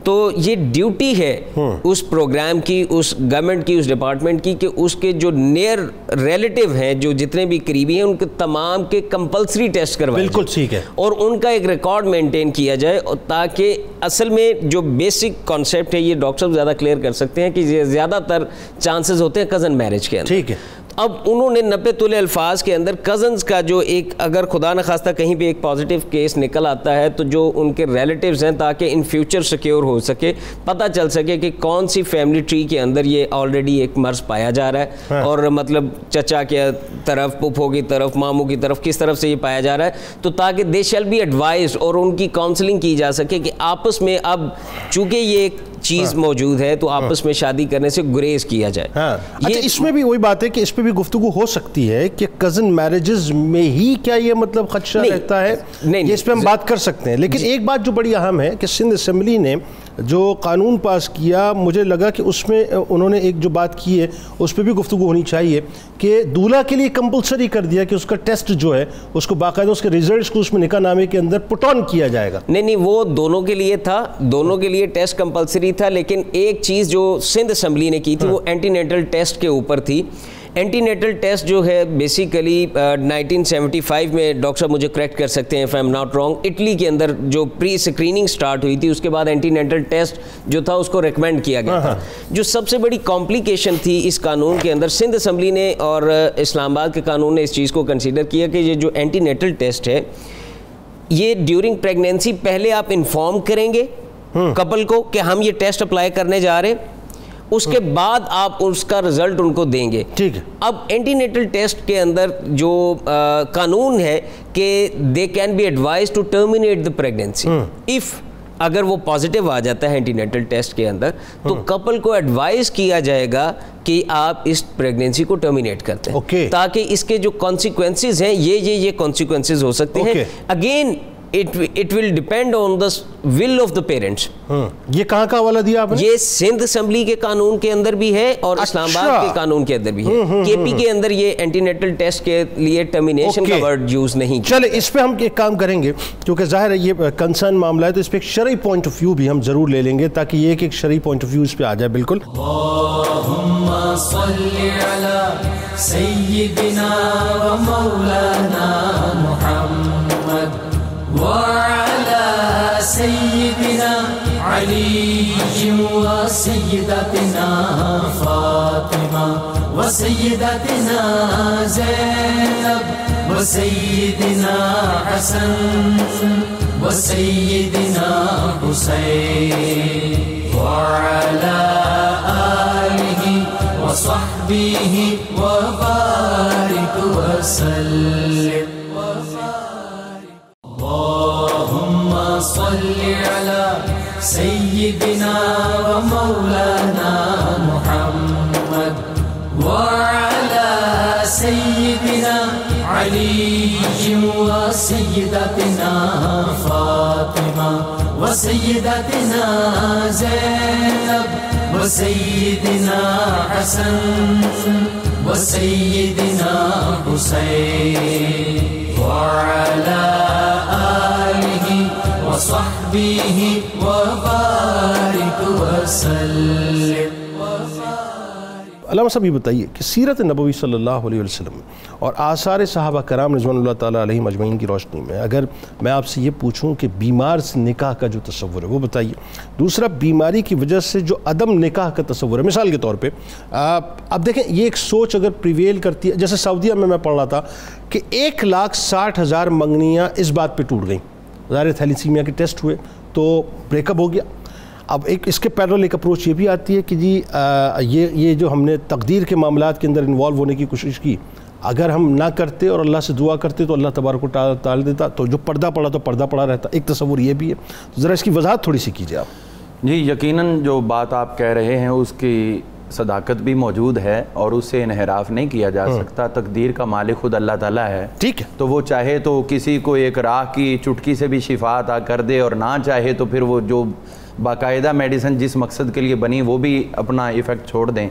Speaker 5: تو یہ ڈیوٹی ہے اس پروگرام کی, اس گورنمنٹ کی, اس ڈپارٹمنٹ کی کہ اس کے جو نیئر ریلیٹیو ہیں, جو جتنے بھی قریبی ہیں, ان کے تمام کے کمپلسری ٹیسٹ کروائے.
Speaker 2: بالکل ٹھیک ہے.
Speaker 5: اور ان کا ایک ریکارڈ مینٹین کیا جائے, تاکہ اصل میں جو بیسک کانسیپٹ ہے یہ ڈاکٹر صاحب زیادہ کلیئر کر سکتے ہیں کہ یہ زیادہ تر چانسز ہوتے ہیں کزن میرج کے اندر.
Speaker 2: ٹھیک ہے.
Speaker 5: اب انہوں نے 90 تولے الفاظ کے اندر کزنز کا جو ایک, اگر خدا نخواستہ کہیں بھی ایک پازیٹیو کیس نکل آتا ہے تو جو ان کے ریلیٹیوز ہیں, تاکہ ان فیوچر سیکیور ہو سکے, پتہ چل سکے کہ کون سی فیملی ٹری کے اندر یہ آلریڈی ایک مرض پایا جا رہا ہے, اور مطلب چچا کی طرف, پھپھو کی طرف, ماموں کی طرف, کس طرف سے یہ پایا جا رہا ہے, تو تاکہ دے شیل بی ایڈوائزڈ اور ان کی کاؤنسلنگ کی جا سکے کہ آپس میں, اب چونکہ یہ ایک چیز موجود ہے تو آپس میں شادی کرنے سے گریز کیا جائے.
Speaker 2: اچھا, اس میں بھی وہی بات ہے کہ اس پہ بھی گفتگو ہو سکتی ہے کہ کزن میرجز میں ہی کیا یہ مطلب خدشہ رہتا ہے, یہ اس پہ ہم بات کر سکتے ہیں. لیکن ایک بات جو بڑی اہم ہے کہ سندھ اسمبلی نے جو قانون پاس کیا, مجھے لگا کہ اس میں انہوں نے ایک جو بات کی ہے اس پہ بھی گفتگو ہونی چاہیے کہ دولہا کے لیے کمپلسری کر دیا کہ اس کا ٹیسٹ جو ہے اس کو باقاعدہ اس کے ریزلٹس کو اس میں نکاح نامے کے اندر پٹ آن کیا جائے گا.
Speaker 5: نہیں, وہ دونوں کے لیے تھا, دونوں کے لیے ٹیسٹ کمپلسری تھا. لیکن ایک چیز جو سندھ اسمبلی نے کی تھی وہ اینٹی نیٹل ٹیسٹ کے اوپر تھی. اینٹی نیٹل ٹیسٹ جو ہے بیسیکلی 1975 میں, ڈاکٹر صاحب مجھے کریکٹ کر سکتے ہیں if I'm not wrong, Italy کے اندر جو پری اسکریننگ سٹارٹ ہوئی تھی, اس کے بعد اینٹی نیٹل ٹیسٹ جو تھا اس کو ریکمینڈ کیا گیا تھا. جو سب سے بڑی کمپلیکیشن تھی اس قانون کے اندر, سندھ اسمبلی نے اور اسلام آباد کے قانون نے اس چیز کو کنسیڈر کیا کہ یہ جو اینٹی نیٹل ٹیسٹ ہے یہ ڈیورنگ پریگنینسی پہلے آپ انفارم کریں گے کپل کو کہ ہم یہ ٹیسٹ اپلائی کرنے جا رہے ہیں, اس کے بعد آپ اس کا رزلٹ ان کو دیں گے.
Speaker 2: ٹھیک ہے.
Speaker 5: اب اینٹی نیٹل ٹیسٹ کے اندر جو قانون ہے کہ they can be advise to terminate the pregnancy if, اگر وہ پازیٹیو آ جاتا ہے اینٹی نیٹل ٹیسٹ کے اندر, تو کپل کو ایڈوائز کیا جائے گا کہ آپ اس پریگنینسی کو ٹرمینیٹ کرتے ہیں, تاکہ اس کے جو کانسیکوینسز ہیں یہ کانسیکوینسز ہو سکتے ہیں. Again it will depend on the will of the parents.
Speaker 2: یہ کہاں کا حوالہ دیا آپ نے؟
Speaker 5: یہ سندھ اسمبلی کے قانون کے اندر بھی ہے اور اسلام آباد کے قانون کے اندر بھی ہے. کے پی کے اندر یہ اینٹی نیٹل ٹیسٹ کے لیے ٹرمینیشن کا ورڈ یوز نہیں کیا.
Speaker 2: چلے اس پہ ہم ایک کام کریں گے, کیونکہ ظاہر ہے یہ کنسرن معاملہ ہے, تو اس پہ ایک شرعی پوائنٹ آف ویو بھی ہم ضرور لے لیں گے تاکہ یہ ایک شرعی پوائنٹ آف ویو اس پہ آ جائے. بالکل.
Speaker 1: اللہم صلی علی سیدنا و مولانا محمد وعلى سيدنا علي وسيدتنا فاطمة وسيدتنا زينب وسيدنا حسن وسيدنا حسين وعلى آله وصحبه وبارك وسلم. اللهم صل على سيدنا ومولانا محمد وعلى سيدنا علي وسيدتنا فاطمة وسيدتنا زينب وسيدنا حسن وسيدنا حسين وعلى آله وصحبه وبارك وسلم.
Speaker 2: علامہ صاحب یہ بتائیے کہ سیرت نبوی صلی اللہ علیہ وسلم اور آثار صحابہ کرام رضوان اللہ تعالیٰ علیہم اجمعین کی روشنی میں اگر میں آپ سے یہ پوچھوں کہ بیمار سے نکاح کا جو تصور ہے وہ بتائیے. دوسرا, بیماری کی وجہ سے جو عدم نکاح کا تصور ہے, مثال کے طور پہ اب دیکھیں یہ ایک سوچ اگر پریویل کرتی ہے, جیسے سعودیہ میں پڑھ رہا تھا کہ 1,60,000 منگنیاں اس بات پہ ٹوٹ گئیں, ظاہر تھیلیسیمیا کے ٹیسٹ ہوئے تو بریک اپ ہو گیا. اب ایک اس کے پیرل ایک اپروچ یہ بھی آتی ہے کہ جی یہ جو ہم نے تقدیر کے معاملات کے اندر انوالو ہونے کی کوشش کی, اگر ہم نہ کرتے اور اللہ سے دعا کرتے تو اللہ تبارک و تعالیٰ ٹال دیتا, تو جو پردہ پڑا تو پردہ پڑا رہتا. ایک تصور یہ بھی ہے, تو ذرا اس کی وضاحت تھوڑی سی کیجیے آپ.
Speaker 3: جی یقیناً جو بات آپ کہہ رہے ہیں اس کی صداقت بھی موجود ہے اور اس سے انحراف نہیں کیا جا سکتا. تقدیر کا مالک خود اللہ تعالیٰ ہے,
Speaker 2: ٹھیک ہے,
Speaker 3: تو وہ چاہے تو کسی کو ایک راہ کی چٹکی سے بھی شفا عطا کر دے, اور نہ چاہے تو پھر وہ جو باقاعدہ میڈیسن جس مقصد کے لیے بنی وہ بھی اپنا ایفیکٹ چھوڑ دیں.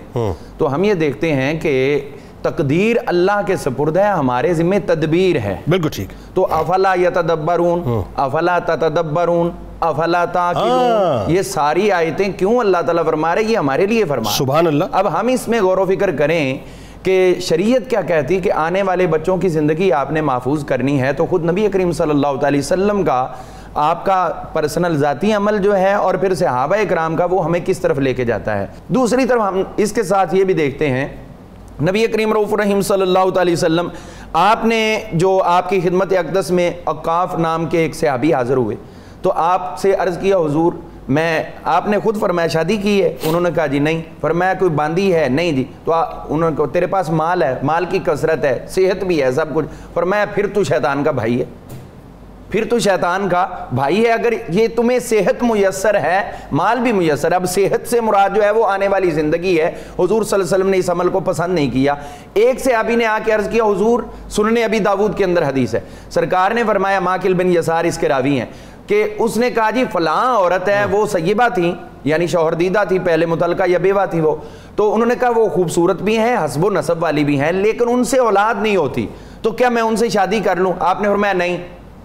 Speaker 3: تو ہم یہ دیکھتے ہیں کہ تقدیر اللہ کے سپرد ہے, ہمارے ذمہ تدبیر ہے.
Speaker 2: بالکل ٹھیک.
Speaker 3: تو افلا یتدبرون افلا تتدبرون, افلا تعقلون، یہ ساری آیتیں کیوں اللہ تعالیٰ فرما رہے ہیں؟ یہ ہمارے لیے فرما رہے ہیں۔
Speaker 2: سبحان اللہ۔
Speaker 3: اب ہم اس میں غور و فکر کریں کہ شریعت کیا کہتی کہ آنے والے بچوں کی زندگی آپ نے محفوظ کرنی ہے، تو خود نبی کریم صلی اللہ علیہ وسلم کا آپ کا پرسنل ذاتی عمل جو ہے اور پھر صحابہ اکرام کا وہ ہمیں کس طرف لے کے جاتا ہے۔ دوسری طرف ہم اس کے ساتھ یہ بھی دیکھتے ہیں نبی کریم رؤوف رحیم صلی اللہ علیہ وسلم آپ نے جو آپ کی خدمت اقدس میں عقاف نام کے ایک صحابی حاضر ہوئے تو آپ سے عرض کیا حضور آپ نے خود فرمایا شادی کی ہے؟ انہوں نے کہا جی نہیں۔ فرمایا کوئی باندی ہے؟ نہیں جی۔ تو انہوں نے کہا تیرے پاس مال ہے؟ مال کی کثرت ہے، صحت بھی ہے، سب کچھ۔ فرمایا پھر تو شیطان کا بھائی ہے، پھر تو شیطان کا بھائی ہے۔ اگر یہ تمہیں صحت میسر ہے، مال بھی میسر ہے، اب صحت سے مراد جو ہے وہ آنے والی زندگی ہے۔ حضور صلی اللہ علیہ وسلم نے اس عمل کو پسند نہیں کیا۔ ایک صحابی نے آ کے عرض کیا حضور، سنن ابی داؤد کے اندر حدیث ہے، سرکار نے فرمایا ماکل بن یسار اس کے راوی ہیں کہ اس نے کہا جی فلاں عورت ہے، وہ سیبہ تھی یعنی شوہر دیدہ تھی، پہلے متعلقہ یا بیوہ تھی وہ، تو انہوں نے کہا وہ خوبصورت بھی ہیں، حسب و نسب والی بھی ہیں، لیکن ان سے اولاد نہیں ہوتی، تو کیا میں ان سے شادی کر لوں؟ آپ نے فرمایا نہیں۔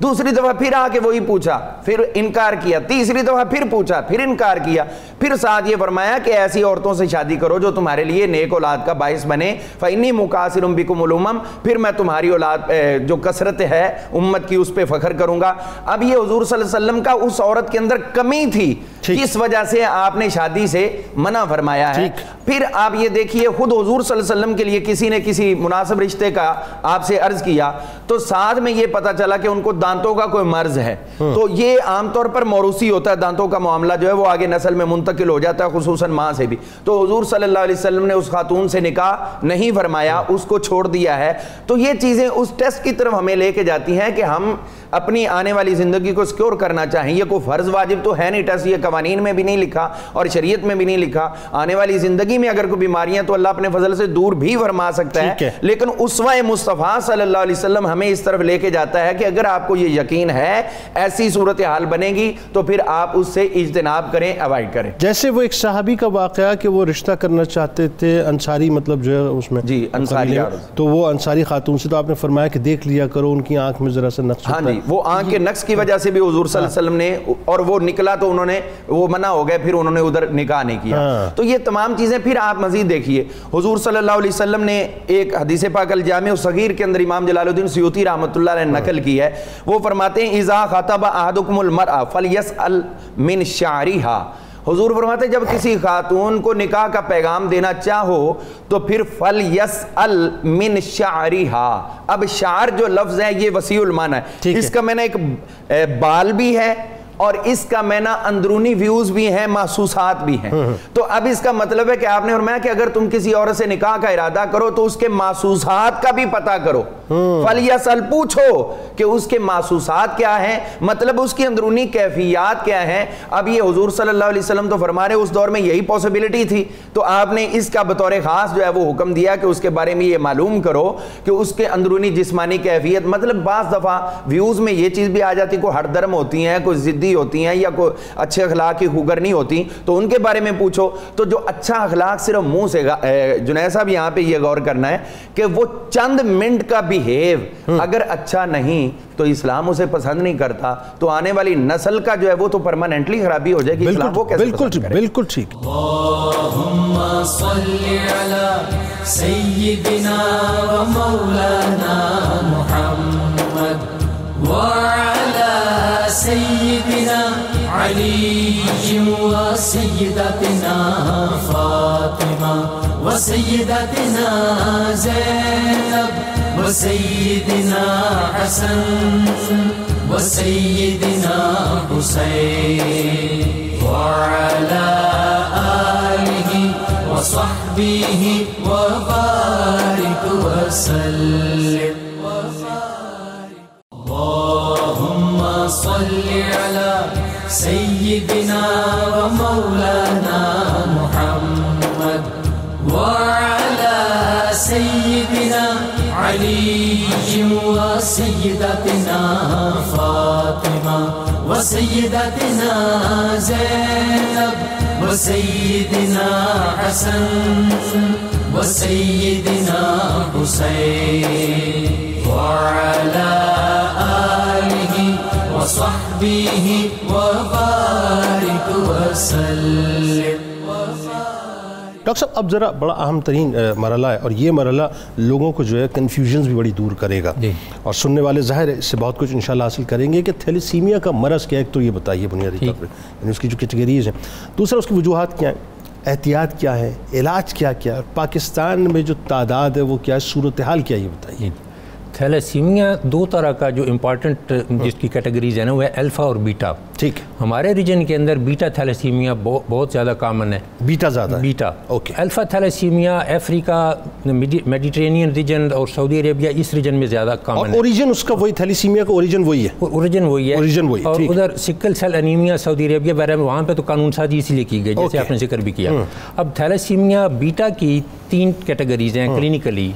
Speaker 3: دوسری دفعہ پھر آ کے وہی پوچھا، پھر انکار کیا، تیسری دفعہ پھر پوچھا، پھر انکار کیا، پھر ساتھ یہ فرمایا کہ ایسی عورتوں سے شادی کرو جو تمہارے لیے نیک اولاد کا باعث بنے، فَإِنِّي مُكَاثِرٌ بِكُمُ الْأُمَمَ، پھر میں تمہاری اولاد جو کثرت ہے امت کی اس پہ فخر کروں گا۔ اب یہ حضور صلی اللہ علیہ وسلم کا اس عورت کے اندر کمی تھی جس وجہ سے آپ نے شادی سے منع فرمایا ہے۔ پھر آپ یہ دیکھیے خود حضور صلی اللہ علیہ وسلم کے لیے کسی نے کسی مناسب رشتے کا آپ سے عرض کیا تو ساتھ میں یہ پتا چلا کہ ان کو دانتوں کا کوئی مرض ہے، تو یہ عام طور پر موروثی ہوتا ہے، دانتوں کا معاملہ جو ہے وہ آگے نسل میں منتقل ہو جاتا ہے، خصوصاً ماں سے بھی۔ تو حضور صلی اللہ علیہ وسلم نے اس خاتون سے نکاح نہیں فرمایا، اس کو چھوڑ دیا ہے۔ تو یہ چیزیں اس ٹیسٹ کی طرف ہمیں لے کے جاتی ہیں کہ ہم اپنی آنے والی زندگی کو سکیور کرنا چاہیں۔ یہ کوئی فرض واجب تو ہے نہیں ٹیسٹ، یہ قوانین میں بھی نہیں لکھا اور شریعت میں بھی نہیں لکھا۔ آنے والی زندگی میں اگر کوئی بیماریاں تو اللہ اپنے فضل سے دور بھی فرما سکتا ہے، لیکن اسوہ مصطفیٰ صلی اللہ علیہ وسلم ہمیں اس طرف لے کے جاتا ہے کہ اگر آپ کو یہ یقین ہے ایسی صورتحال بنے گی تو پھر آپ اس سے اجتناب کریں، اوائڈ کریں۔
Speaker 2: جیسے وہ ایک صحابی کا واقعہ کہ وہ رشتہ کرنا چاہتے تھے انصاری، مطلب جو ہے اس میں
Speaker 3: جی انصاری،
Speaker 2: تو وہ انصاری خاتون سے تو آپ نے فرمایا کہ دیکھ لیا کرو ان کی آنکھ میں ذرا سا نقص ہوتا ہے۔
Speaker 3: ہاں جی، وہ آنکھ کے نقص کی وجہ سے بھی حضور صلی اللہ علیہ وسلم نے، اور وہ نکلا تو انہوں نے وہ منع ہو گئے، پھر انہوں نے ادھر نکاح نہیں کیا۔ تو یہ تمام چیزیں پھر آپ مزید دیکھیے حضور صلی اللہ علیہ وسلم نے ایک حدیث پاک الجامع الصغیر کے اندر امام جلال الدین سیوطی رحمۃ اللہ علیہ نقل کی ہے، وہ فرماتے ہیں اذا خطب احدکم المرأة فلیسأل من شعرها، حضور فرماتے ہیں جب کسی خاتون کو نکاح کا پیغام دینا چاہو تو پھر فلیسأل من شعرها۔ اب شعر جو لفظ ہے یہ وسیع المعنی ہے، اس کا معنی ایک بال بھی ہے اور اس کا معنی اندرونی ویوز بھی ہیں، محسوسات بھی ہیں۔ تو اب اس کا مطلب ہے کہ آپ نے فرمایا کہ اگر تم کسی عورت سے نکاح کا ارادہ کرو تو اس کے محسوسات کا بھی پتہ کرو، فلیسأل، پوچھو کہ اس کے محسوسات کیا ہیں، مطلب اس کی اندرونی کیفیات کیا ہیں۔ اب یہ حضور صلی اللہ علیہ وسلم تو فرما رہے اس دور میں یہی پاسبلٹی تھی، تو آپ نے اس کا بطور خاص جو ہے وہ حکم دیا کہ اس کے بارے میں یہ معلوم کرو کہ اس کے اندرونی جسمانی کیفیت، مطلب بعض دفعہ ویوز میں یہ چیز بھی آ جاتی، کوئی ہٹ درم ہوتی ہیں، کوئی ضدی ہوتی ہیں، یا کوئی اچھے اخلاق کی خوگر نہیں ہوتی، تو ان کے بارے میں پوچھو۔ تو جو اچھا اخلاق صرف منہ سے، جنید صاحب یہاں پہ یہ غور کرنا ہے کہ وہ چند منٹ کا بیہیو اگر اچھا نہیں تو اسلام اسے پسند نہیں کرتا، تو آنے والی نسل کا جو ہے وہ تو پرماننٹلی خرابی ہو جائے گی۔ اسلام وہ کیسے پسند کرے؟
Speaker 2: بالکل ٹھیک۔
Speaker 1: اللہم صلی علی سیدنا و مولانا محمد وعلی سیدنا علی و سیدتنا فاطمہ و سیدتنا زینب و سیدنا حسن و سیدنا حسین وعلی آلہ وصحبہ وبارک وسلم۔ اللہم صلی علی سیدنا و مولانا محمد وعلی سیدنا علی و سیدتنا فاطمہ و سیدتنا زینب و سیدنا حسن و سیدنا حسین وعلی آلہ وصحبہ وصحبه وبارك وسلم.
Speaker 2: ڈاکٹر صاحب اب ذرا بڑا اہم ترین مرحلہ ہے، اور یہ مرحلہ لوگوں کو جو ہے کنفیوژنز بھی بڑی دور کرے گا، اور سننے والے ظاہر ہے اس سے بہت کچھ انشاءاللہ حاصل کریں گے کہ تھیلیسیمیا کا مرض کیا ہے. ایک تو یہ بتائیے بنیادی طور پر یعنی اس کی جو کیٹیگریز ہیں، دوسرا اس کی وجوہات کیا ہیں، احتیاط کیا ہے، علاج کیا کیا ہے، اور پاکستان میں جو تعداد ہے وہ کیا ہے، صورتحال کیا ہے، یہ بتائیے.
Speaker 4: تھیلیسیمیا دو طرح کا جو امپارٹنٹ جس کی کیٹیگریز ہیں نا وہ ہے الفا اور بیٹا.
Speaker 2: ٹھیک.
Speaker 4: ہمارے ریجن کے اندر بیٹا تھیلیسیمیا بہت زیادہ کامن ہے.
Speaker 2: بیٹا زیادہ ہے.
Speaker 4: بیٹا.
Speaker 2: اوکے.
Speaker 4: الفا تھیلیسیمیا افریقہ، میڈیٹرینین ریجن اور سعودی عربیہ اس ریجن میں زیادہ کامن ہے.
Speaker 2: اوریجن اس کا وہی تھیلیسیمیا کا اوریجن وہی ہے.
Speaker 4: اوریجن وہی ہے.
Speaker 2: اوریجن وہی.
Speaker 4: اور ادھر سکل سیل انیمیا سعودی عربیہ وغیرہ میں وہاں پہ تو قانون سازی اسی لیے کی گئی جیسے آپ نے ذکر بھی کیا. اب تھیلیسیمیا بیٹا کی 3 کیٹیگریز ہیں کلینکلی.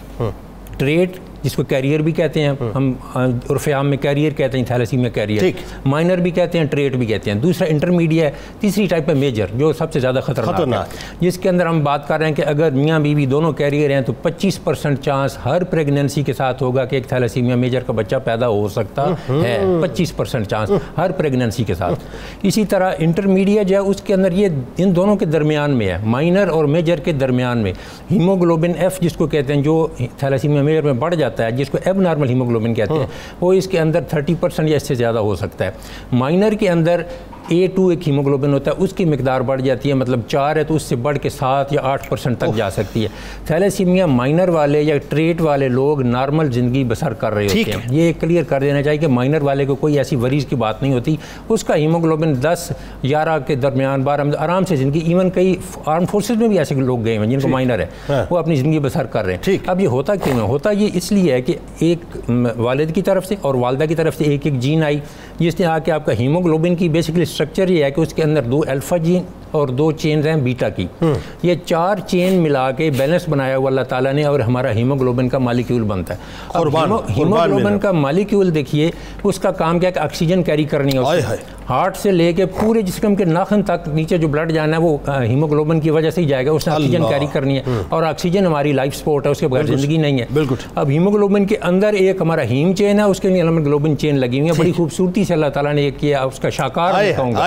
Speaker 4: ٹریٹ جس کو کیریئر بھی کہتے ہیں، ہم عرف عام میں کیریئر کہتے ہیں، تھیلیسیمیا کیریئر، مائنر بھی کہتے ہیں، ٹریٹ بھی کہتے ہیں. دوسرا انٹرمیڈیٹ ہے. تیسری ٹائپ ہے میجر جو سب سے زیادہ خطرناک ہے، جس کے اندر ہم بات کر رہے ہیں کہ اگر میاں بیوی دونوں کیریئر ہیں تو 25% چانس ہر پریگننسی کے ساتھ ہوگا کہ ایک تھیلیسیمیا میجر کا بچہ پیدا ہو سکتا ہے. 25% چانس ہر پریگننسی کے ساتھ. اسی طرح انٹرمیڈیٹ جو ہے اس کے اندر یہ ان دونوں کے درمیان میں ہے، مائنر اور میجر کے درمیان میں. ہیموگلوبن ایف جس کو کہتے ہیں جو تھیلیسیمیا میجر میں بڑھ جاتا ہے، جس کو ایب نارمل ہیموگلوبن کہتے ہیں، وہ اس کے اندر 30% یا اس سے زیادہ ہو سکتا ہے. مائنر کے اندر A2 ایک ہیموگلوبن ہوتا ہے، اس کی مقدار بڑھ جاتی ہے، مطلب 4 ہے تو اس سے بڑھ کے 7 یا 8% تک جا سکتی ہے. تھیلیسیمیا مائنر والے یا ٹریٹ والے لوگ نارمل زندگی بسر کر رہے ہوتے ہیں. یہ کلیئر کر دینا چاہیے کہ مائنر والے کو کوئی ایسی وریز کی بات نہیں ہوتی. اس کا ہیموگلوبن 10-11 کے درمیان 12 آرام سے زندگی، ایون کئی آرم فورسز میں بھی ایسے لوگ گئے ہیں جن کو مائنر ہے، وہ اپنی زندگی بسر کر رہے ہیں. اب یہ ہوتا کیوں ہے؟ ہوتا یہ اس لیے ہے کہ ایک والد کی طرف سے اور والدہ کی طرف سے ایک جین آئی جس نے آ کے آپ کا ہیموگلوبن کی بیسکلی اسٹرکچر یہ ہے کہ اس کے اندر 2 الفا جین اور 2 چینز ہیں بیٹا کی. یہ 4 چین ملا کے بیلنس بنایا ہوا اللہ تعالیٰ نے، اور ہمارا ہیموگلوبن کا مالیکیول بنتا ہے. ہیموگلوبن کا مالیکیول دیکھیے اس کا کام کیا کہ آکسیجن کیری کرنی ہے. ہارٹ سے لے کے پورے جسم کے ناخن تک نیچے جو بلڈ جانا ہے وہ ہیموگلوبن کی وجہ سے ہی جائے گا. اس نے آکسیجن کیری کرنی ہے، اور آکسیجن ہماری لائف سپورٹ ہے، اس کے بغیر زندگی نہیں ہے. اب ہیموگلوبن کے اندر ایک ہمارا ہیم چین ہے، اس کے لیے ہیموگلوبن چین لگی ہوئی ہے. بڑی خوبصورتی سے اللہ تعالیٰ نے یہ کیا، اس کا شاکار کہوں گا.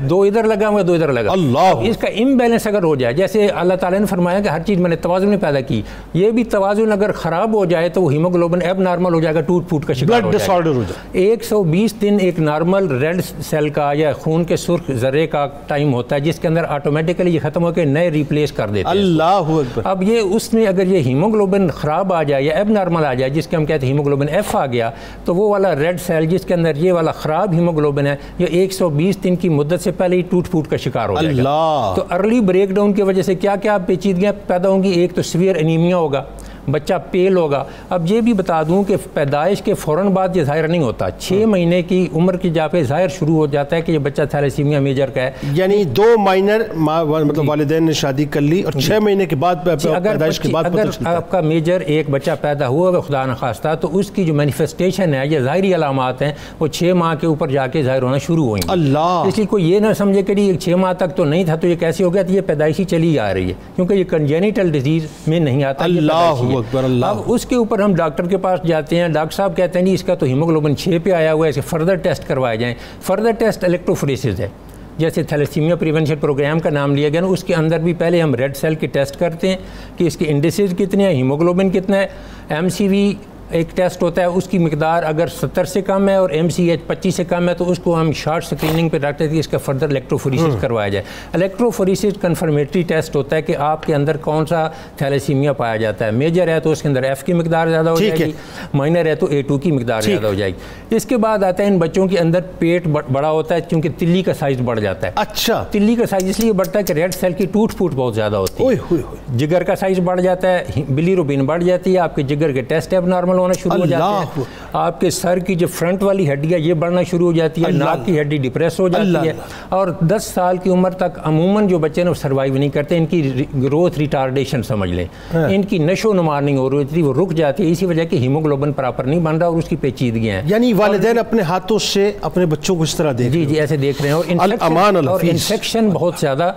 Speaker 4: 2 ادھر لگا ہوا 2 ادھر لگا. اس کا امبیلنس اگر ہو جائے، جیسے اللہ تعالیٰ نے فرمایا کہ ہر چیز میں نے توازن میں پیدا کی، یہ بھی توازن اگر خراب ہو جائے تو وہ ہیموگلوبن ایب نارمل ہو جائے گا، ٹوٹ پھوٹ کا شکار ہو جائے گا. 120 دن ایک نارمل ریڈ سیل کا یا خون کے سرخ ذرے کا ٹائم ہوتا ہے، جس کے اندر آٹومیٹکلی یہ ختم ہو کے نئے ریپلیس کر دیتے ہیں. اللہ اکبر. اب یہ اس میں اگر یہ ہیموگلوبن خراب آ جائے یا ایب نارمل آ جائے، جس کے ہم کہتے ہیں ہیموگلوبن ایف آ گیا، تو وہ والا ریڈ سیل جس کے اندر یہ والا خراب ہیموگلوبن ہے، یہ 120 دن کی مدت سے پہلے ہی ٹوٹ پھوٹ کا شکار ہو جائے گا. تو ارلی بریک ڈاؤن کی وجہ سے کیا کیا پیچیدگیاں پیدا ہوں گی؟ ایک تو سیویئر انیمیا ہوگا، بچہ پیل ہوگا. اب یہ بھی بتا دوں کہ پیدائش کے فوراً بعد یہ ظاہر نہیں ہوتا، 6 مہینے کی عمر کی جا پہ ظاہر شروع ہو جاتا ہے کہ یہ بچہ تھیلیسیمیا میجر کا ہے.
Speaker 2: یعنی 2 مائنر مطلب والدین نے شادی کر لی اور 6 مہینے کے بعد پیدائش کے بعد
Speaker 4: اگر آپ کا میجر ایک بچہ پیدا ہوا ہے خدا نخواستہ، تو اس کی جو مینیفیسٹیشن ہے یا ظاہری علامات ہیں وہ 6 ماہ کے اوپر جا کے ظاہر ہونا شروع ہوئیں گے. اللہ. اس لیے کوئی یہ نہ سمجھے کہ یہ 6 ماہ تک تو نہیں تھا تو یہ کیسے ہو گیا، تو یہ پیدائشی چلی آ رہی ہے کیونکہ یہ کنجینیٹل ڈیزیز میں نہیں آتا. اللہ اکبر. اب اس کے اوپر ہم ڈاکٹر کے پاس جاتے ہیں، ڈاکٹر صاحب کہتے ہیں جی اس کا تو ہیموگلوبن 6 پہ آیا ہوا ہے، اسے فردر ٹیسٹ کروائے جائیں. فردر ٹیسٹ الیکٹروفوریسس ہے، جیسے تھیلیسیمیا پریونشن پروگرام کا نام لیا گیا نا، اس کے اندر بھی پہلے ہم ریڈ سیل کے ٹیسٹ کرتے ہیں کہ اس کے انڈیسز کتنے ہیں، ہیموگلوبن کتنا ہے. MCV ایک ٹیسٹ ہوتا ہے، اس کی مقدار اگر 70 سے کم ہے اور MCH 25 سے کم ہے تو اس کو ہم شارٹ سکریننگ پہ رکھتے ہیں کہ اس کا فردر الیکٹروفوریسس کروایا جائے. الیکٹروفوریسس کنفرمیٹری ٹیسٹ ہوتا ہے کہ آپ کے اندر کون سا تھیلیسیمیا پایا جاتا ہے. میجر ہے تو اس کے اندر F کی مقدار زیادہ ہو جائے گی، مائنر ہے تو A2 کی مقدار زیادہ ہو جائے گی. اس کے بعد آتا ہے ان بچوں کے اندر پیٹ بڑا ہوتا ہے کیونکہ تلی کا سائز بڑھ جاتا ہے. اچھا. تلی کا سائز اس لیے بڑھتا ہے کہ ریڈ سیل کی ٹوٹ پھوٹ بہت زیادہ ہوتی ہے. جگر کا سائز بڑھ جاتا ہے، بلیروبین بڑھ جاتی ہے، آپ کے جگر کے ٹیسٹ ایب نارمل ہونا شروع ہو جاتے ہیں. آپ کے سر کی جو فرنٹ والی ہڈی ہے یہ بڑھنا شروع ہو جاتی ہے، ناک کی ہڈی ڈپریس ہو جاتی ہے. اور 10 سال کی عمر تک عموماً جو بچے وہ سروائیو نہیں کرتے، ان کی گروتھ ریٹارڈیشن سمجھ لیں، ان کی نشو و نما نہیں ہو رہی تھی، وہ رک جاتی ہے اسی وجہ کہ ہیموگلوبن پراپر نہیں بن رہا اور اس کی پیچیدگیاں ہیں.
Speaker 2: یعنی والدین اپنے ہاتھوں سے اپنے بچوں کو اس طرح دیکھ
Speaker 4: جی ایسے دیکھ رہے ہیں. اور انفیکشن بہت زیادہ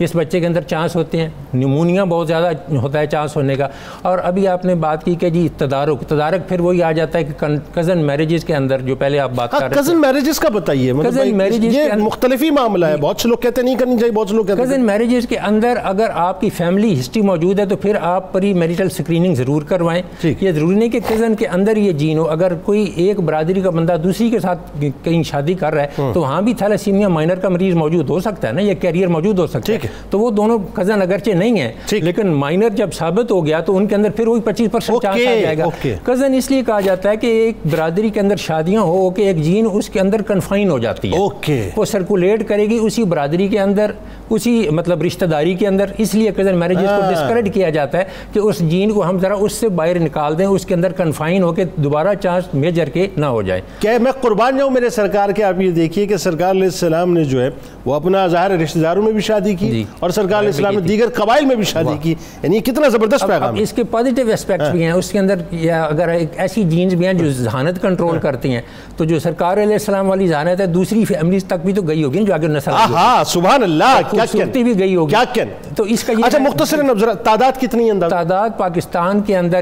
Speaker 4: اس بچے کے اندر چانس ہوتے ہیں. نیمونیا بہت زیادہ ہوتا ہے چانس ہونے کا. اور ابھی آپ نے بات کی کہ جی تدارک پھر وہی آ جاتا ہے کہ کزن میرجز کے اندر جو پہلے آپ بات کر رہے تھے.
Speaker 2: کزن میرجز کا بتائیے.
Speaker 4: کزن میرجز
Speaker 2: یہ مختلف ہی معاملہ ہے. بہت سے لوگ کہتے ہیں نہیں کرنی چاہیے, بہت سے لوگ کہتے ہیں.
Speaker 4: کزن میرجز کے اندر اگر آپ کی فیملی ہسٹری موجود ہے تو پھر آپ پری میریٹل اسکریننگ ضرور کروائیں. یہ ضروری نہیں کہ کزن کے اندر یہ جین ہو. اگر کوئی ایک برادری کا بندہ دوسری کے ساتھ کہیں شادی کر رہا ہے تو وہاں بھی تھیلیسیمیا مائنر کا مریض موجود ہو سکتا ہے نا, یہ کیریئر موجود ہو سکتا ہے. تو وہ دونوں کزن اگرچہ نہیں ہیں لیکن مائنر جب ثابت ہو گیا تو ان کے اندر پھر وہی 25% چانس آ جائے گا. کزن اس لیے کہا جاتا ہے کہ ایک برادری کے اندر شادیاں ہو کہ ایک جین اس کے اندر کنفائن ہو جاتی ہے, وہ سرکولیٹ کرے گی اسی برادری کے اندر, اسی مطلب رشتہ داری کے اندر. اس لیے کزن میرجز کو ڈسکریج کیا جاتا ہے کہ اس جین کو ہم ذرا اس سے باہر نکال دیں, اس کے اندر کنفائن ہو کے دوبارہ چانس میجر کے نہ ہو جائے.
Speaker 2: کہ میں قربان جاؤں میرے سرکار کے. آپ یہ دیکھیے کہ سرکار علیہ السلام نے جو ہے وہ اپنا ظاہر رشتہ داروں میں بھی شادی کی اور سرکار علیہ السلام نے دیگر قبائل میں بھی شادی کی. یعنی کتنا زبردست پیغام ہے.
Speaker 4: اس کے پازیٹیو اسپیکٹس بھی ہیں اس کے اندر. یا اگر ایسی جینز بھی ہیں جو ذہانت کنٹرول کرتی ہیں تو جو سرکار علیہ السلام والی ذہانت ہے دوسری فیملیز تک بھی تو گئی ہوگی جو آگے نسل.
Speaker 2: ہاں سبحان اللہ,
Speaker 4: خوبصورتی بھی گئی ہوگی. تو اس کا
Speaker 2: اچھا مختصراً تعداد کتنی انداز؟
Speaker 4: تعداد پاکستان کے اندر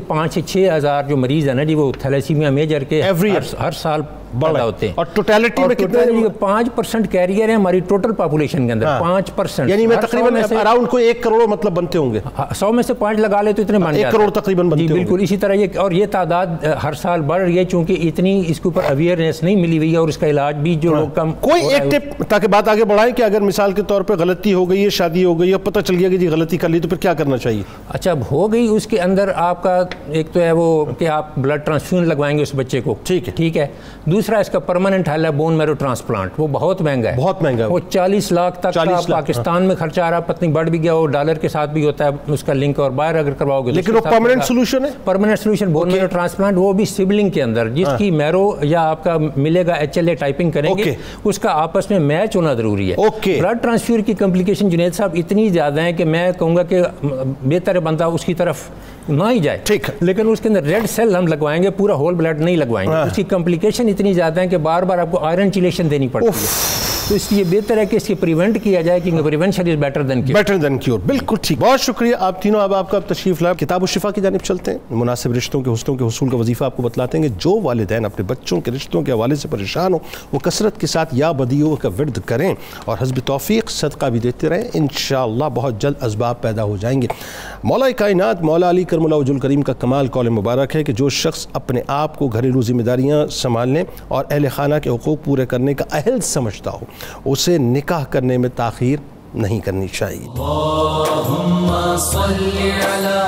Speaker 4: 5 سے 6 ہزار جو مریض ہیں نا جی وہ تھیلیسیمیا میجر کے ہر سال پیدا ہوتے ہیں.
Speaker 2: اور ٹوٹیلٹی میں کتنے؟
Speaker 4: 5% کیریئر ہے ہماری ٹوٹل پاپولیشن کے اندر. 5%
Speaker 2: یعنی میں تقریباً اراؤنڈ کوئی 1 کروڑ مطلب بنتے ہوں گے.
Speaker 4: 100 میں سے 5 لگا لے تو اتنے بن جاتے ہیں.
Speaker 2: 1 کروڑ تقریباً بنتے ہیں.
Speaker 4: بالکل اسی طرح یہ, اور یہ تعداد ہر سال بڑھ رہی ہے چونکہ اتنی اس کے اوپر اویئرنیس نہیں ملی ہوئی ہے اور اس کا علاج بھی جو لوگ کم.
Speaker 2: کوئی ایک ٹپ تاکہ بات آگے بڑھائیں کہ اگر مثال کے طور پہ غلطی ہو گئی ہے, شادی ہو گئی ہے, پتہ چل گیا کہ جی غلطی کر لی تو پھر کیا کرنا چاہیے؟
Speaker 4: اچھا اب ہو گئی اس کے اندر آپ کا ایک تو ہے وہ کہ آپ بلڈ ٹرانسفیوژن لگوائیں گے اس بچے کو. ٹھیک ہے. دوسرا اس کا پرماننٹ حل ہے بون میرو ٹرانسپلانٹ. وہ بہت مہنگا ہے, بہت مہنگا ہے. وہ 40 لاکھ تک کا پاکستان میں خرچہ آ رہا, پتہ نہیں بڑھ بھی گیا, وہ ڈالر کے ساتھ بھی ہوتا ہے اس کا لنک, اور باہر اگر کرواؤ گے.
Speaker 2: لیکن وہ پرماننٹ سولوشن ہے.
Speaker 4: پرماننٹ سولوشن بون میرو ٹرانسپلانٹ, وہ بھی سبلنگ کے اندر جس کی میرو یا آپ کا ملے گا HLA ٹائپنگ کریں گے اس کا آپس میں میچ ہونا ضروری ہے. بلڈ ٹرانسفیور کی کمپلیکیشن جنید صاحب اتنی زیادہ ہیں کہ میں کہوں گا کہ بہتر بندہ اس کی طرف نہ ہی جائے. لیکن اس کے اندر ریڈ سیل ہم لگوائیں گے, پورا ہول بلڈ نہیں لگوائیں گے. اس کی کمپلیکیشن اتنی زیادہ ہیں کہ بار بار آپ کو آئرن چیلیشن دینی پڑتی ہے. تو اس لیے بہتر ہے کہ اس کی پریونٹ کیا جائے کیونکہ prevention is better than cure.
Speaker 2: بالکل ٹھیک. بہت شکریہ آپ تینوں. اب آپ کا تشریف لائے کتاب الشفا کی جانب چلتے ہیں. مناسب رشتوں کے حسنوں کے حصول کا وظیفہ آپ کو بتلاتے ہیں کہ جو والدین اپنے بچوں کے رشتوں کے حوالے سے پریشان ہوں وہ کثرت کے ساتھ یا بدیوں کا ورد کریں اور حسب توفیق صدقہ بھی دیتے رہیں. انشاءاللہ بہت جلد اسباب پیدا ہو جائیں گے. مولا کائنات مولا علی کرم اللہ وجہ الکریم کا کمال قول مبارک ہے کہ جو شخص اپنے آپ کو گھریلو ذمہ داریاں سنبھالنے اور اہل خانہ کے حقوق پورے کرنے کا اہل سمجھتا ہو اسے نکاح کرنے میں تاخیر نہیں کرنی چاہیے.
Speaker 1: اللہم صلی علی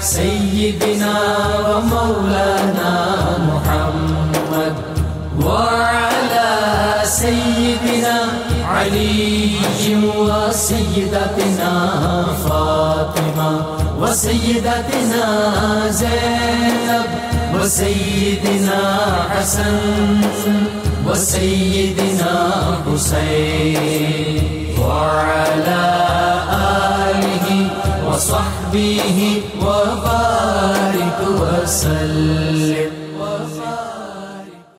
Speaker 1: سیدنا و مولانا محمد وعلی سیدنا علی و سیدتنا فاطمہ و سیدتنا زینب و سیدنا حسن و سیدنا حسین وعلى آله وصحبه وبارك وسلم.